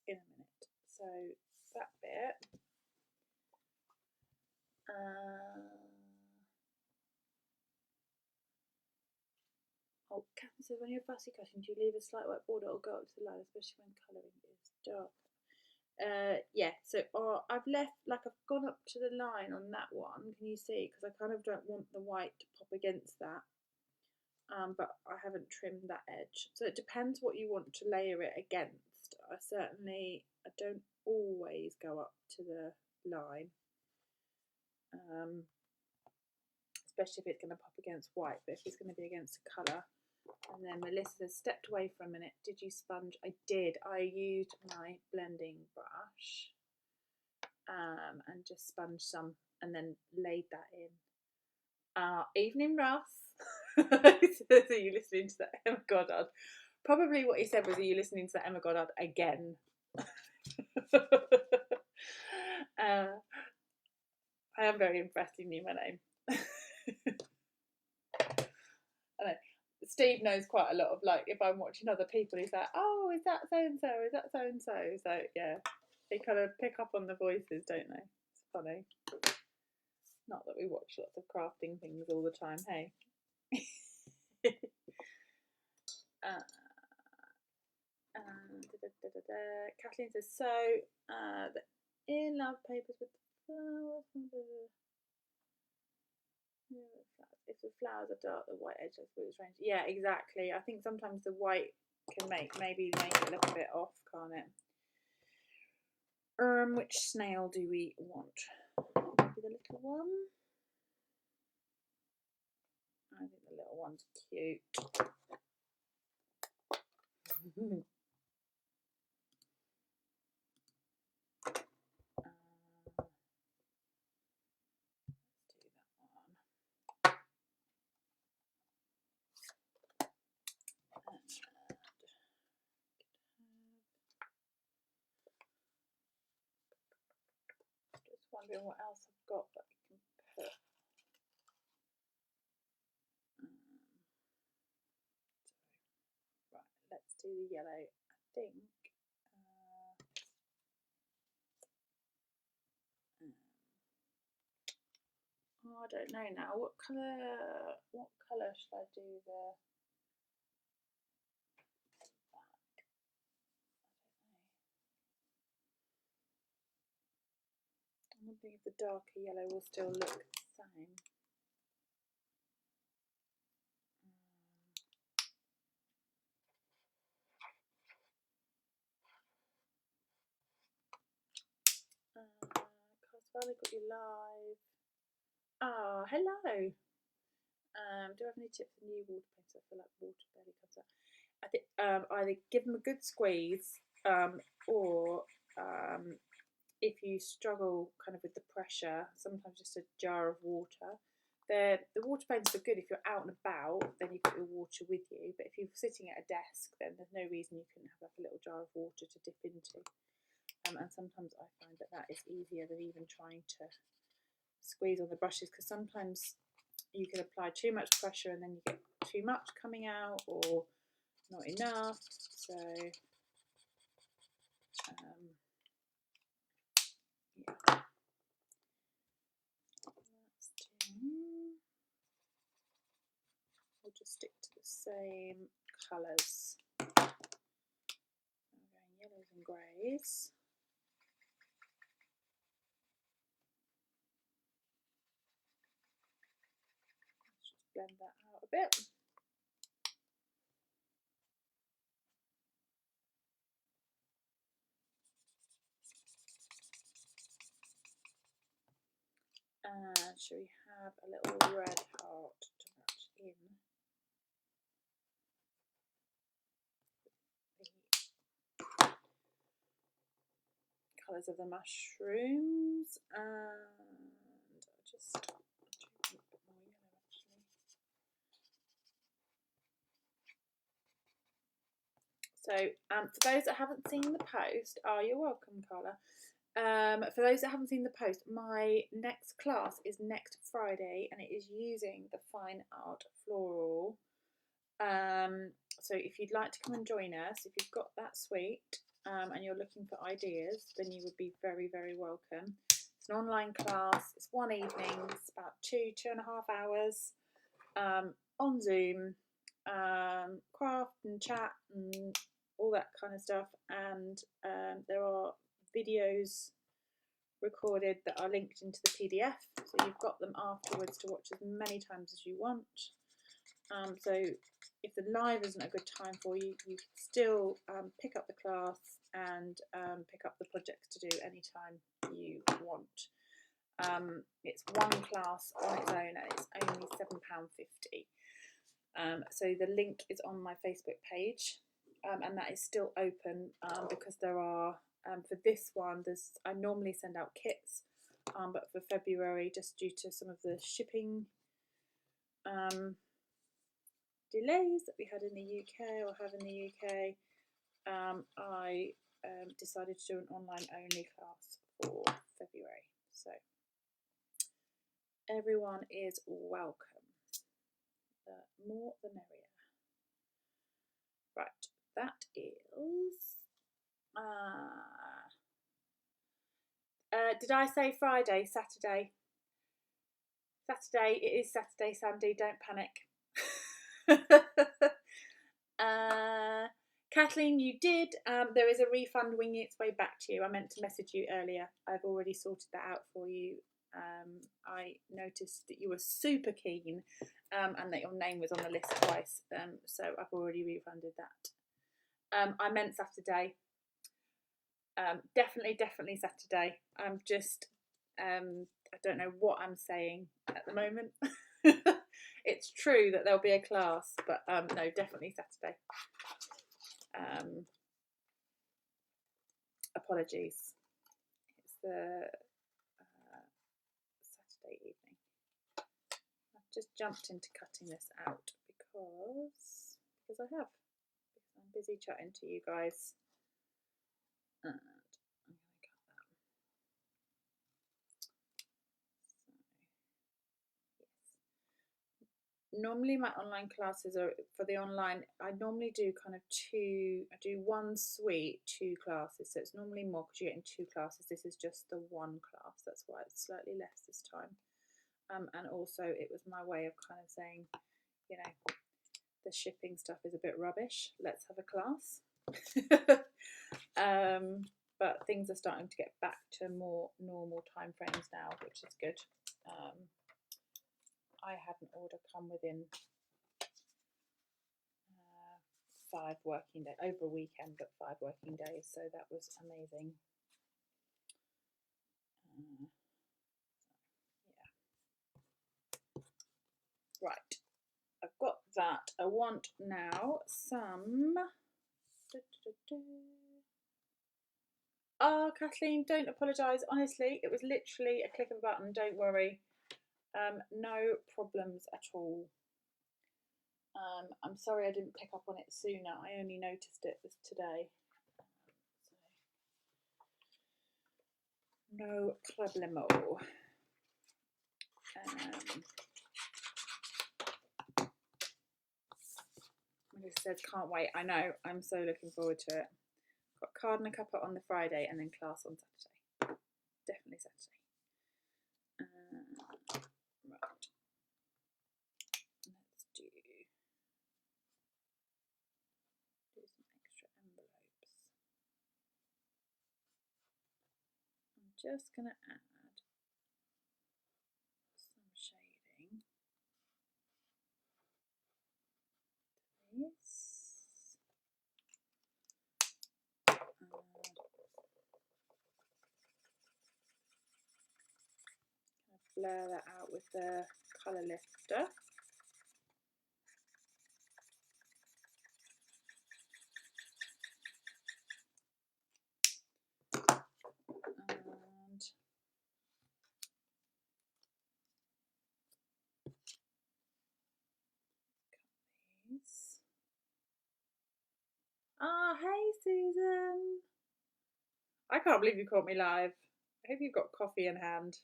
in a minute. So that bit. Oh, Catherine says, when you're fussy cutting, do you leave a slight white border or go up to the line, especially when colouring is dark? Yeah, so I've left, like, I've gone up to the line on that one, can you see? Because I kind of don't want the white to pop against that, but I haven't trimmed that edge. So it depends what you want to layer it against. I don't always go up to the line, especially if it's going to pop against white, but if it's going to be against a colour. And then Melissa stepped away for a minute. Did you sponge? I did. I used my blending brush and just sponged some and then laid that in. Evening, Ross. So you listening to that Emma Goddard? Probably what he said was, are you listening to that Emma Goddard again? I am very impressed you knew my name. I know. Steve knows quite a lot of, like, if I'm watching other people, he's like, oh, is that so and so? Is that so and so? So yeah, they kind of pick up on the voices, don't they? It's funny. Not that we watch lots of crafting things all the time, hey. Kathleen says, so the in love papers with the flowers. If the flowers are dark, the white edge looks really strange. Yeah, exactly. I think sometimes the white can maybe make it look a bit off, can't it? Which snail do we want? Maybe the little one? I think the little one's cute. Wondering what else I've got that I can put. Right, let's do the yellow. I think I don't know now. What colour should I do the back? I'm wondering if the darker yellow will still look the same. Carl, got you live. Oh, hello. Do I have any tips for new water paints? I feel like water barely comes out. I think either give them a good squeeze, or if you struggle kind of with the pressure, sometimes just a jar of water. The water paints are good if you're out and about, then you've got your water with you. But if you're sitting at a desk, then there's no reason you couldn't have like a little jar of water to dip into. And sometimes I find that is easier than even trying to squeeze on the brushes, because sometimes you can apply too much pressure and then you get too much coming out or not enough. So yeah. We'll just stick to the same colours. and greys. Let's just blend that out a bit. And should we have a little red heart to match in the colours of the mushrooms? And I'll just a bit more yellow actually. So for those that haven't seen the post, you're welcome, Carla. For those that haven't seen the post, my next class is next Friday and it is using the Fine Art Floral. So if you'd like to come and join us, if you've got that sweet and you're looking for ideas, then you would be very, very welcome. It's an online class, it's one evening, it's about 2.5 hours on Zoom, craft and chat and all that kind of stuff, and there are videos recorded that are linked into the PDF, so you've got them afterwards to watch as many times as you want. So if the live isn't a good time for you, you can still pick up the class and pick up the projects to do anytime you want. It's one class on its own and it's only £7.50. So the link is on my Facebook page, and that is still open because there are, for this one, I normally send out kits, but for February, just due to some of the shipping delays that we had in the UK or have in the UK, I decided to do an online only class for February. So everyone is welcome. The more the merrier. Right, that is. Did I say Friday? Saturday. Saturday. It is Saturday, Sandy. Don't panic. Kathleen, you did. There is a refund winging its way back to you. I meant to message you earlier. I've already sorted that out for you. I noticed that you were super keen and that your name was on the list twice. So I've already refunded that. I meant Saturday. Definitely Saturday. I'm just, I don't know what I'm saying at the moment. It's true that there'll be a class, but no, definitely Saturday. Apologies. It's the Saturday evening. I've just jumped into cutting this out because I have. Because I'm busy chatting to you guys. And I'm going to cut that. So, yes. Normally my online classes are, for the online, I normally do kind of I do one suite, 2 classes. So it's normally more because you're getting 2 classes. This is just the 1 class. That's why it's slightly less this time. And also it was my way of kind of saying, you know, the shipping stuff is a bit rubbish. Let's have a class. But things are starting to get back to more normal time frames now, which is good. I had an order come within 5 working days, over a weekend, but 5 working days, so that was amazing. Yeah. Right, I've got that. I want now some. Oh, Kathleen, don't apologise. Honestly, it was literally a click of a button. Don't worry. No problems at all. I'm sorry I didn't pick up on it sooner. I only noticed it was today. No problemo. It says can't wait. I know. I'm so looking forward to it. Got card and a cuppa on the Friday and then class on Saturday. Definitely Saturday. Right. Let's do some extra envelopes. just going to add some shading to this. Blur that out with the colour lifter. And these. Ah, hey Susan. I can't believe you caught me live. I hope you've got coffee in hand.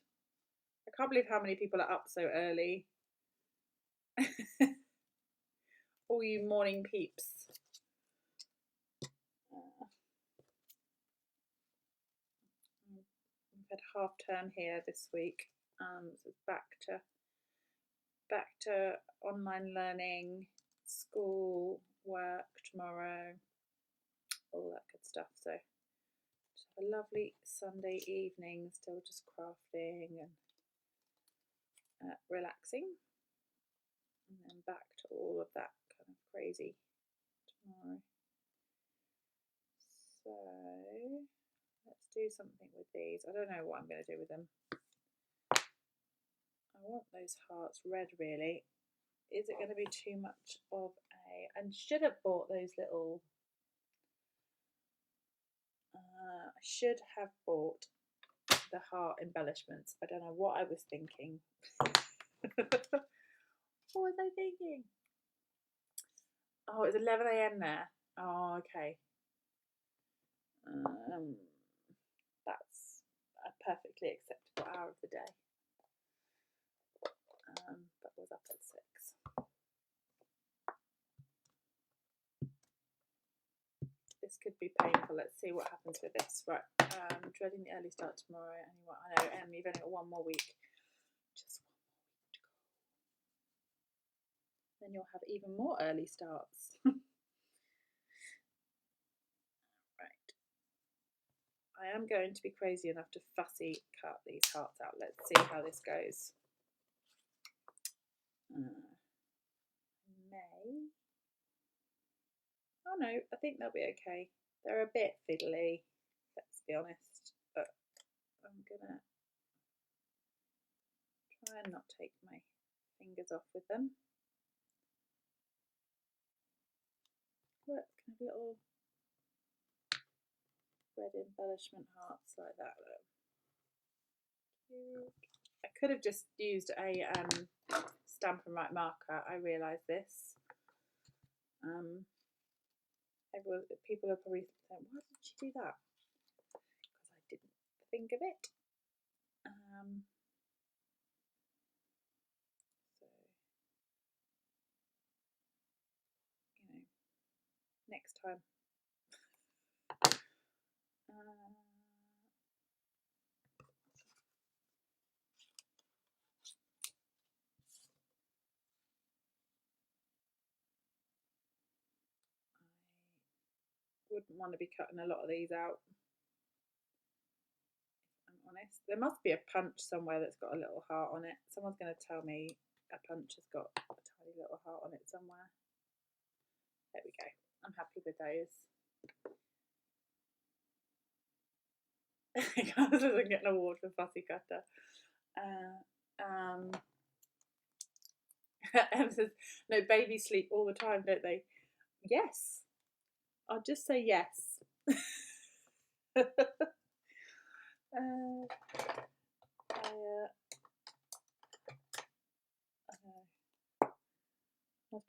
I can't believe how many people are up so early. All you morning peeps. We've had half term here this week, so it's back to online learning, school, work tomorrow, all that good stuff. So just have a lovely Sunday evening, still just crafting and relaxing, and then back to all of that kind of crazy tomorrow. So let's do something with these. I don't know what I'm going to do with them. I want those hearts red, really. Is it going to be too much of a... I should have bought those little... I should have bought the heart embellishments. I don't know what I was thinking. What was I thinking? Oh, it's 11 AM there. Oh, okay. That's a perfectly acceptable hour of the day. But was up at 6. This could be painful. Let's see what happens with this. Right, dreading the early start tomorrow. Anyway, I know, you've only got one more week. Just 1 more week to go. Then you'll have even more early starts. Right. I am going to be crazy enough to fussy cut these hearts out. Let's see how this goes. May. Oh no, I think they'll be okay. They're a bit fiddly, let's be honest, but I'm gonna try and not take my fingers off with them. Look, little red embellishment hearts like that. Cute. I could have just used a Stampin' Right marker. I realise this. People are probably saying, why did she do that? Because I didn't think of it. So you know, next time. Wouldn't want to be cutting a lot of these out, if I'm honest. There must be a punch somewhere that's got a little heart on it. Someone's going to tell me a punch has got a tiny little heart on it somewhere. There we go. I'm happy with those. Carlos doesn't get an award for fussy cutter. Em says, no, babies sleep all the time, don't they? Yes. I'll just say yes. That's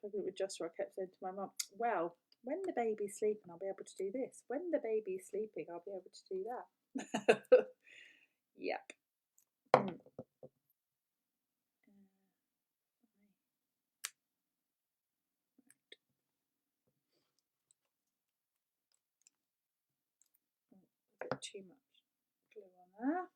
probably what Joshua kept saying to my mum. Well, when the baby's sleeping, I'll be able to do this. When the baby's sleeping, I'll be able to do that. Yep. A bit too much glue on there.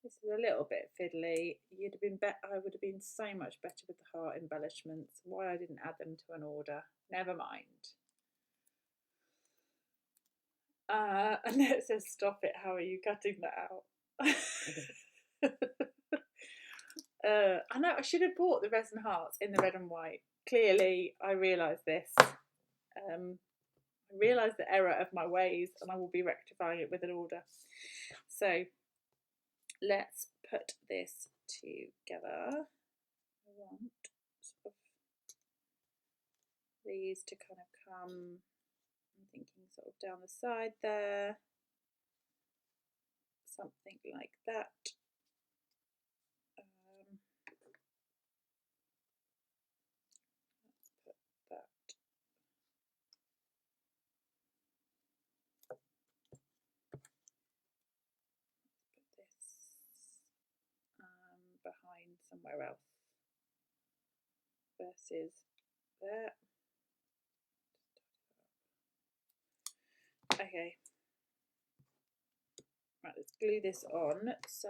This is a little bit fiddly. You'd have been I would have been so much better with the heart embellishments. Why I didn't add them to an order. Never mind. And then it says, "Stop it, how are you cutting that out?" I know I should have bought the resin hearts in the red and white. Clearly, I realise this. I realise the error of my ways, and I will be rectifying it with an order. So let's put this together. I want sort of these to kind of come, I'm thinking sort of down the side there, something like that. Let's put that. Let's put this behind somewhere else versus there. Okay. Right, let's glue this on. So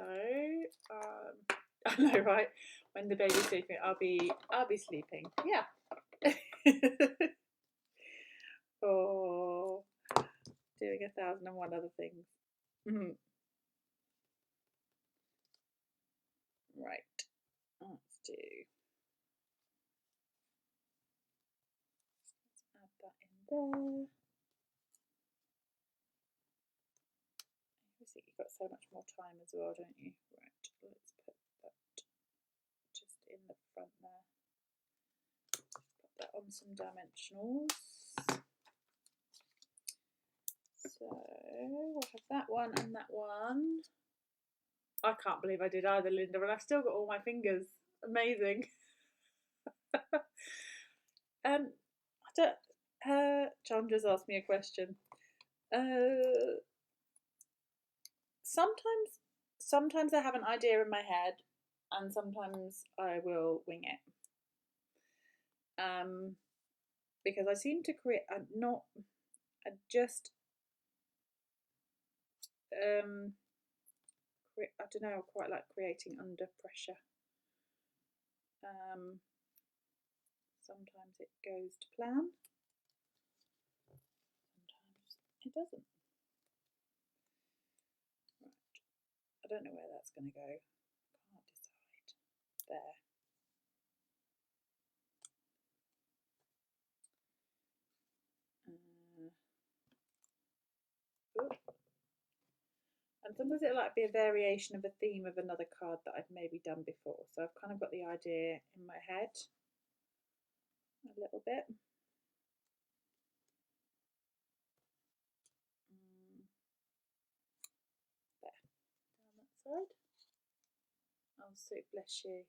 I know, right? When the baby's sleeping, I'll be sleeping. Yeah. Oh, doing 1,001 other things. Right. Let's do. Let's add that in there. Obviously, you've got so much more time as well, don't you? Right. Let's put that just in the front there. Put that on some dimensionals. So we'll have that one and that one. I can't believe I did either, Linda, and I've still got all my fingers. Amazing. I don't. Chandra's asked me a question. Sometimes I have an idea in my head, and sometimes I will wing it. Because I seem to create. I don't know. I quite like creating under pressure. Sometimes it goes to plan. Sometimes it doesn't. Right. I don't know where that's going to go. Can't decide. There. And sometimes it'll like be a variation of a theme of another card that I've maybe done before. So I've kind of got the idea in my head a little bit. There, down that side. Oh, so bless you.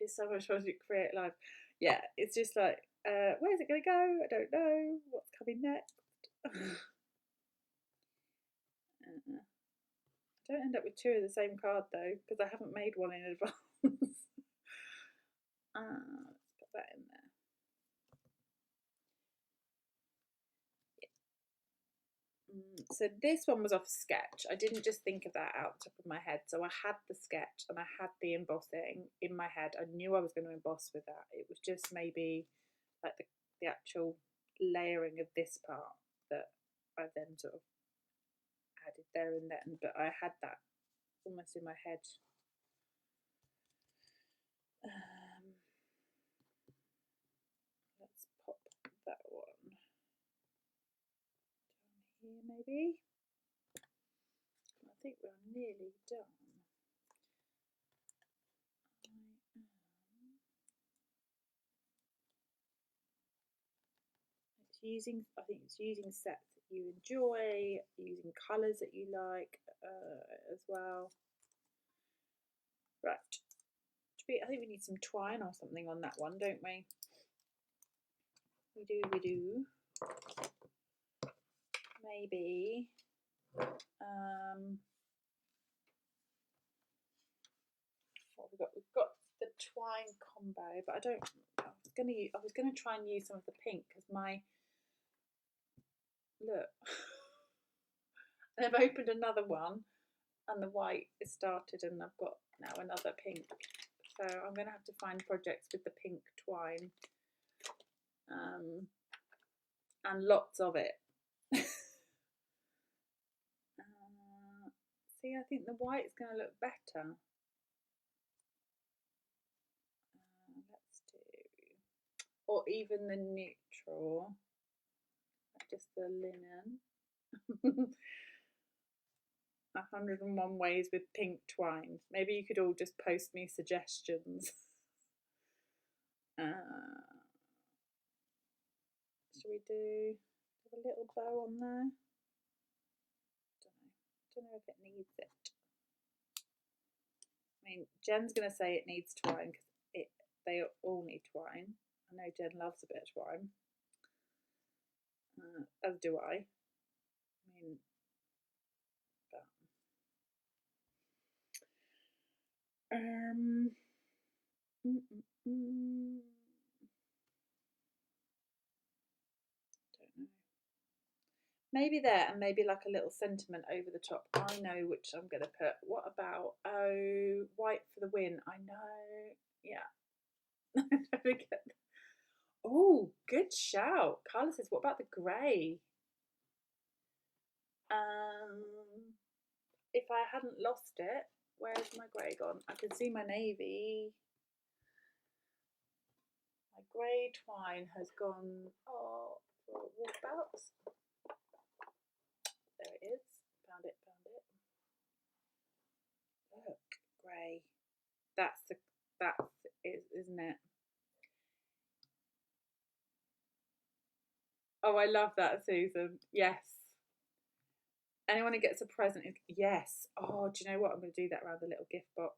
It's so much fun to create live. Yeah, it's just like, where's it going to go? I don't know. What's coming next? I don't end up with two of the same card though, because I haven't made one in advance. Let's put that in there. So this one was off sketch. I didn't just think of that out the top of my head. So I had the sketch and I had the embossing in my head. I knew I was going to emboss with that. It was just maybe like the actual layering of this part that I then sort of added there and then. But I had that almost in my head. Let's pop that one down here maybe. I think we're nearly done. I think it's using sets that you enjoy, using colours that you like as well. Right. I think we need some twine or something on that one, don't we? We do. Maybe. What have we got? We've got the twine combo, but I was gonna try and use some of the pink because look. And I've opened another one and the white is started and I've got now another pink. So I'm going to have to find projects with the pink twine, and lots of it. See, I think the white's going to look better. Let's do, or even the neutral, just the linen. 101 ways with pink twine. Maybe you could all just post me suggestions. Should we do a little bow on there? Don't know if it needs it. I mean, Jen's going to say it needs twine because they all need twine. I know Jen loves a bit of twine, as do I. I mean, don't know. Maybe there, and maybe like a little sentiment over the top. I know which I'm going to put. What about, oh, white for the win? I know. Yeah. Oh, good shout. Carla says, what about the grey? If I hadn't lost it, where's my grey gone? I can see my navy. My grey twine has gone, oh, for walkabouts. There it is. Found it. Look, grey. That is, isn't it? Oh, I love that, Susan. Yes. Anyone who gets a present, yes. Oh, do you know what? I'm going to do that around the little gift box.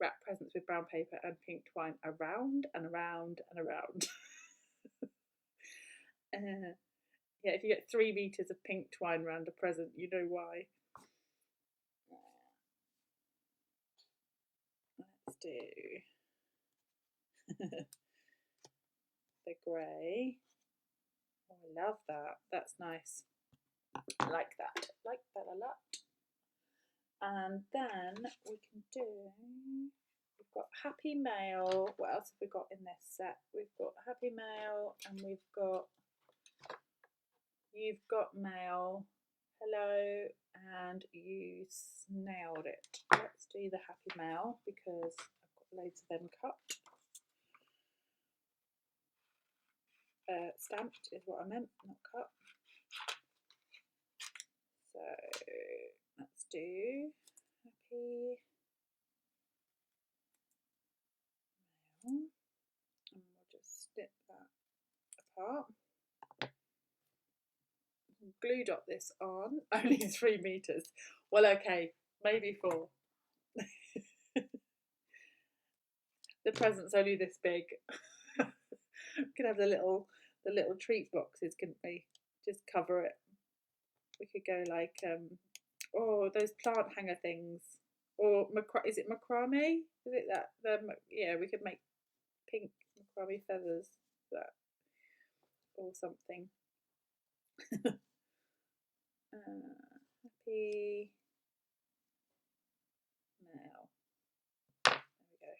Wrap presents with brown paper and pink twine around and around and around. Yeah, if you get 3 meters of pink twine around a present, you know why. Let's do the grey. Oh, I love that. That's nice. I like that. Like that a lot. And then we can do, we've got Happy Mail. What else have we got in this set? We've got Happy Mail, and we've got You've Got Mail, Hello, and You Snailed It. Let's do the Happy Mail because I've got loads of them cut. Stamped is what I meant, not cut. So let's do Happy Mail, and we'll just snip that apart. Glue dot this on. Only 3 meters. Well, okay, maybe 4. The present's only this big. We could have the little treat boxes, couldn't we? Just cover it. We could go like oh, those plant hanger things, or is it macrame? Is it that? Yeah, we could make pink macrame feathers, that, or something. Happy Mail. There we go.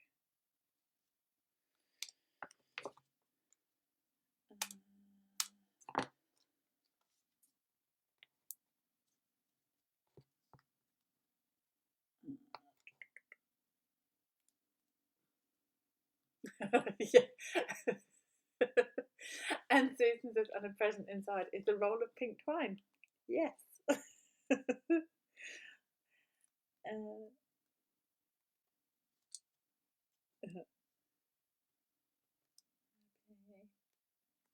Yeah. And Susan says, and a present inside is the roll of pink twine. Yes.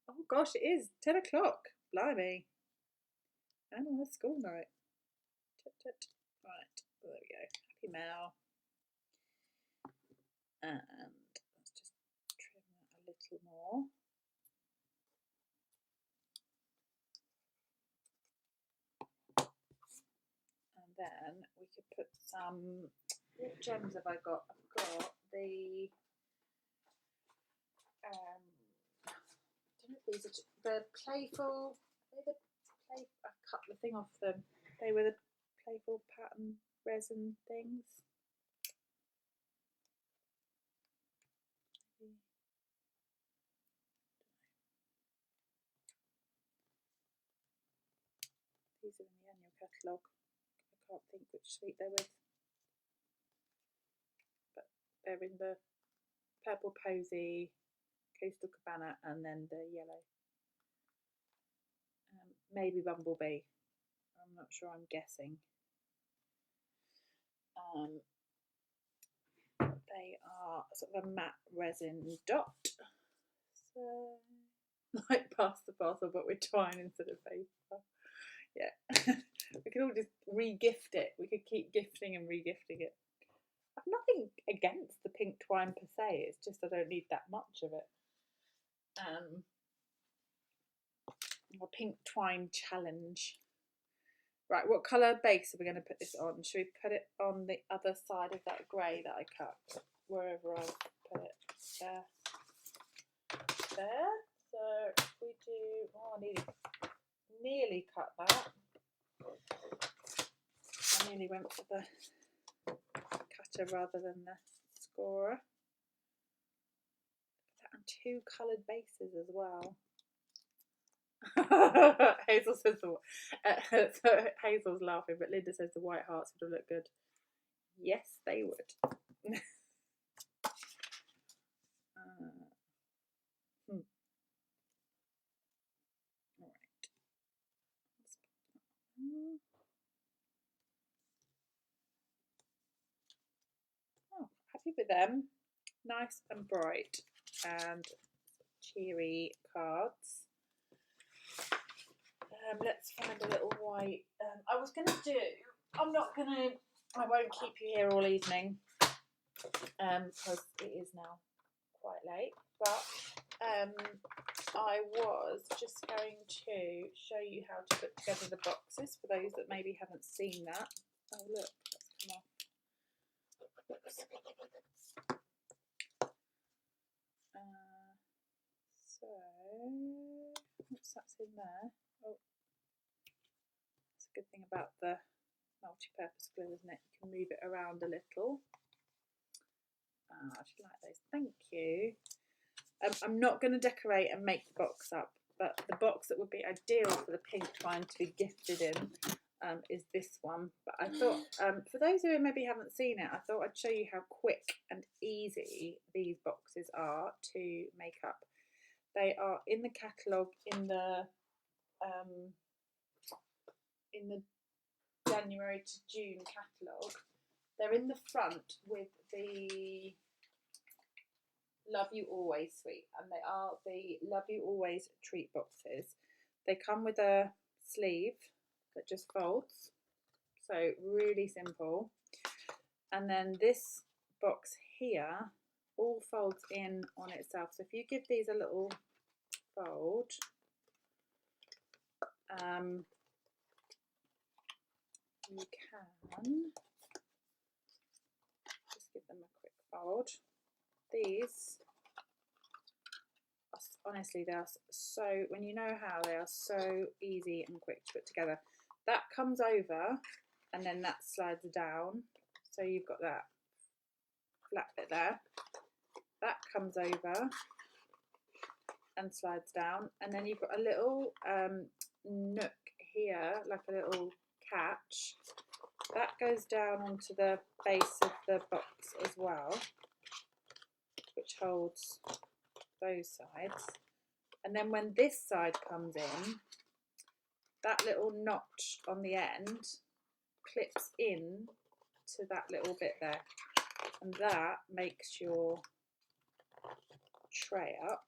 Oh gosh, it is 10 o'clock. Blimey. And on a school night. Right, there we go. Happy Mail. And let's just trim that a little more. And then we could put some, what gems have I got? I've got the I don't know if these are the playful, I cut the thing off them. They were the playful pattern resin things. catalogue. I can't think which suite they're with, but they're in the Purple Posy, Coastal Cabana, and then the yellow. Maybe Bumblebee. I'm not sure, I'm guessing. They are sort of a matte resin dot. So, like pass the parcel, but with twine instead of paper. Yeah. We could all just re-gift it. We could keep gifting and re-gifting it. I've nothing against the pink twine per se, it's just I don't need that much of it. A pink twine challenge. Right, what colour base are we going to put this on? Should we put it on the other side of that grey that I cut? Wherever I'll put it. There. There. So if we do, oh, I nearly cut that. I nearly went for the cutter rather than the scorer. Put that on two coloured bases as well. Hazel says so Hazel's laughing, but Linda says the white hearts would have looked good. Yes, they would. All right. Oh, happy with them. Nice and bright and cheery cards. Let's find a little white. I was going to do, I won't keep you here all evening because it is now quite late, but I was just going to show you how to put together the boxes for those that maybe haven't seen that. Oh look, that's come off. Oops. So, oops, that's in there. Oh, that's a good thing about the multi-purpose glue, isn't it? You can move it around a little. I should like those. Thank you. I'm not going to decorate and make the box up, but the box that would be ideal for the pink twine to be gifted in is this one. But I thought, for those who maybe haven't seen it, I thought I'd show you how quick and easy these boxes are to make up. They are in the catalogue in the January to June catalogue. They're in the front with the Love You Always suite, and they are the Love You Always treat boxes. They come with a sleeve that just folds, so really simple. And then this box here all folds in on itself. So if you give these a little fold, you can just give them a quick fold. These, honestly, they are so, when you know how, they are so easy and quick to put together. That comes over and then that slides down. So you've got that flat bit there. That comes over and slides down. And then you've got a little nook here, like a little catch. That goes down onto the base of the box as well, which holds those sides. And then when this side comes in, that little notch on the end clips in to that little bit there, and that makes your tray up,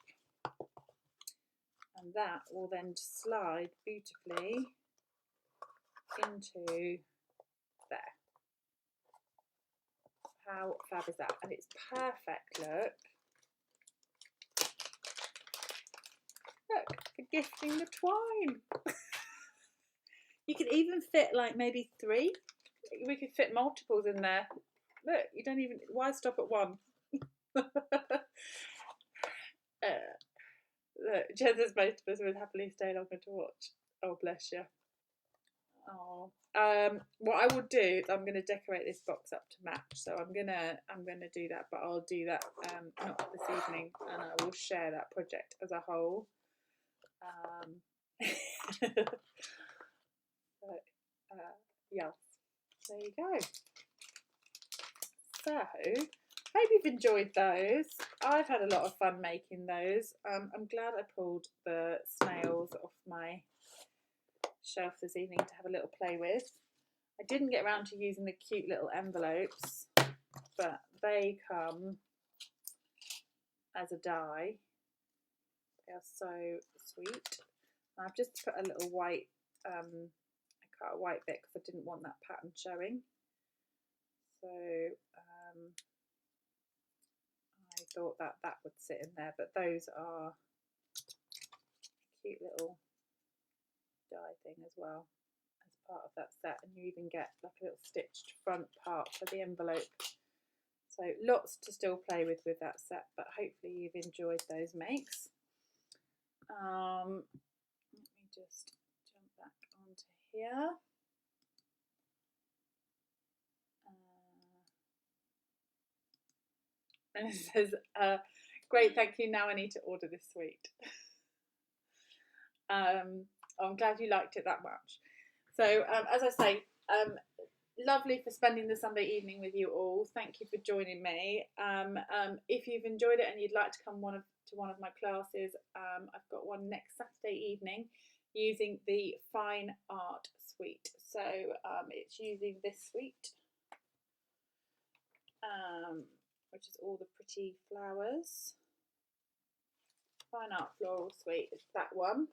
and that will then slide beautifully into there. How fab is that? And it's perfect, look, for gifting the twine. You could even fit like maybe 3. We could fit multiples in there. Look, you don't even, why stop at 1? Look, Jen says most of us would happily stay longer to watch. Oh, bless you. Oh, what I will do is I'm going to decorate this box up to match. So I'm gonna do that, but I'll do that not this evening, and I will share that project as a whole. yes, there you go. So, hope you've enjoyed those. I've had a lot of fun making those. I'm glad I pulled the snails off my shelf this evening to have a little play with. I didn't get around to using the cute little envelopes, but they come as a die. They are so sweet. And I've just put a little white, I cut a white bit because I didn't want that pattern showing. So I thought that that would sit in there, but those are a cute little die thing as well as part of that set, and you even get like a little stitched front part for the envelope. So lots to still play with that set, but hopefully you've enjoyed those makes. Let me just jump back onto here. And it says, great, thank you, now I need to order this sweet. I'm glad you liked it that much. So as I say, lovely for spending the Sunday evening with you all. Thank you for joining me. If you've enjoyed it and you'd like to come to one of my classes, I've got one next Saturday evening using the Fine Art Suite. So it's using this suite, which is all the pretty flowers. Fine Art Floral Suite is that one.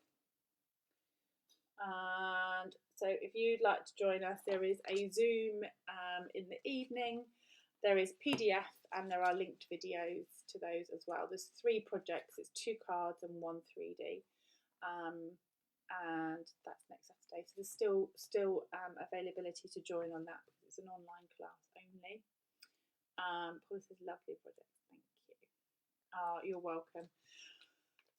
And so if you'd like to join us, there is a Zoom in the evening, there is PDF, and there are linked videos to those as well. There's 3 projects, it's 2 cards and 1 3D, and that's next Saturday. So there's still availability to join on that because it's an online class only. Paula says, lovely project, thank you. Oh, you're welcome.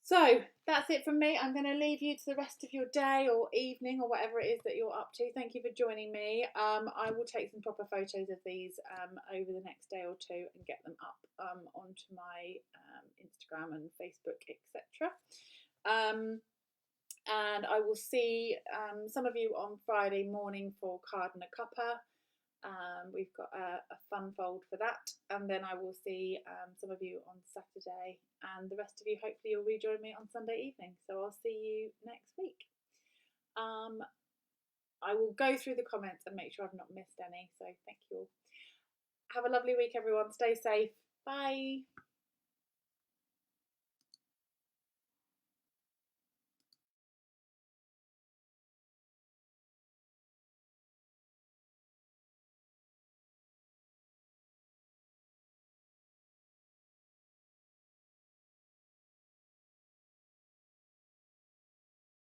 So that's it from me. I'm going to leave you to the rest of your day or evening or whatever it is that you're up to. Thank you for joining me. I will take some proper photos of these over the next day or two and get them up onto my Instagram and Facebook, etc. And I will see some of you on Friday morning for Card and a Cuppa. We've got a fun fold for that, and then I will see some of you on Saturday, and the rest of you hopefully you'll rejoin me on Sunday evening. So I'll see you next week. I will go through the comments and make sure I've not missed any, so thank you all. Have a lovely week everyone, stay safe, bye.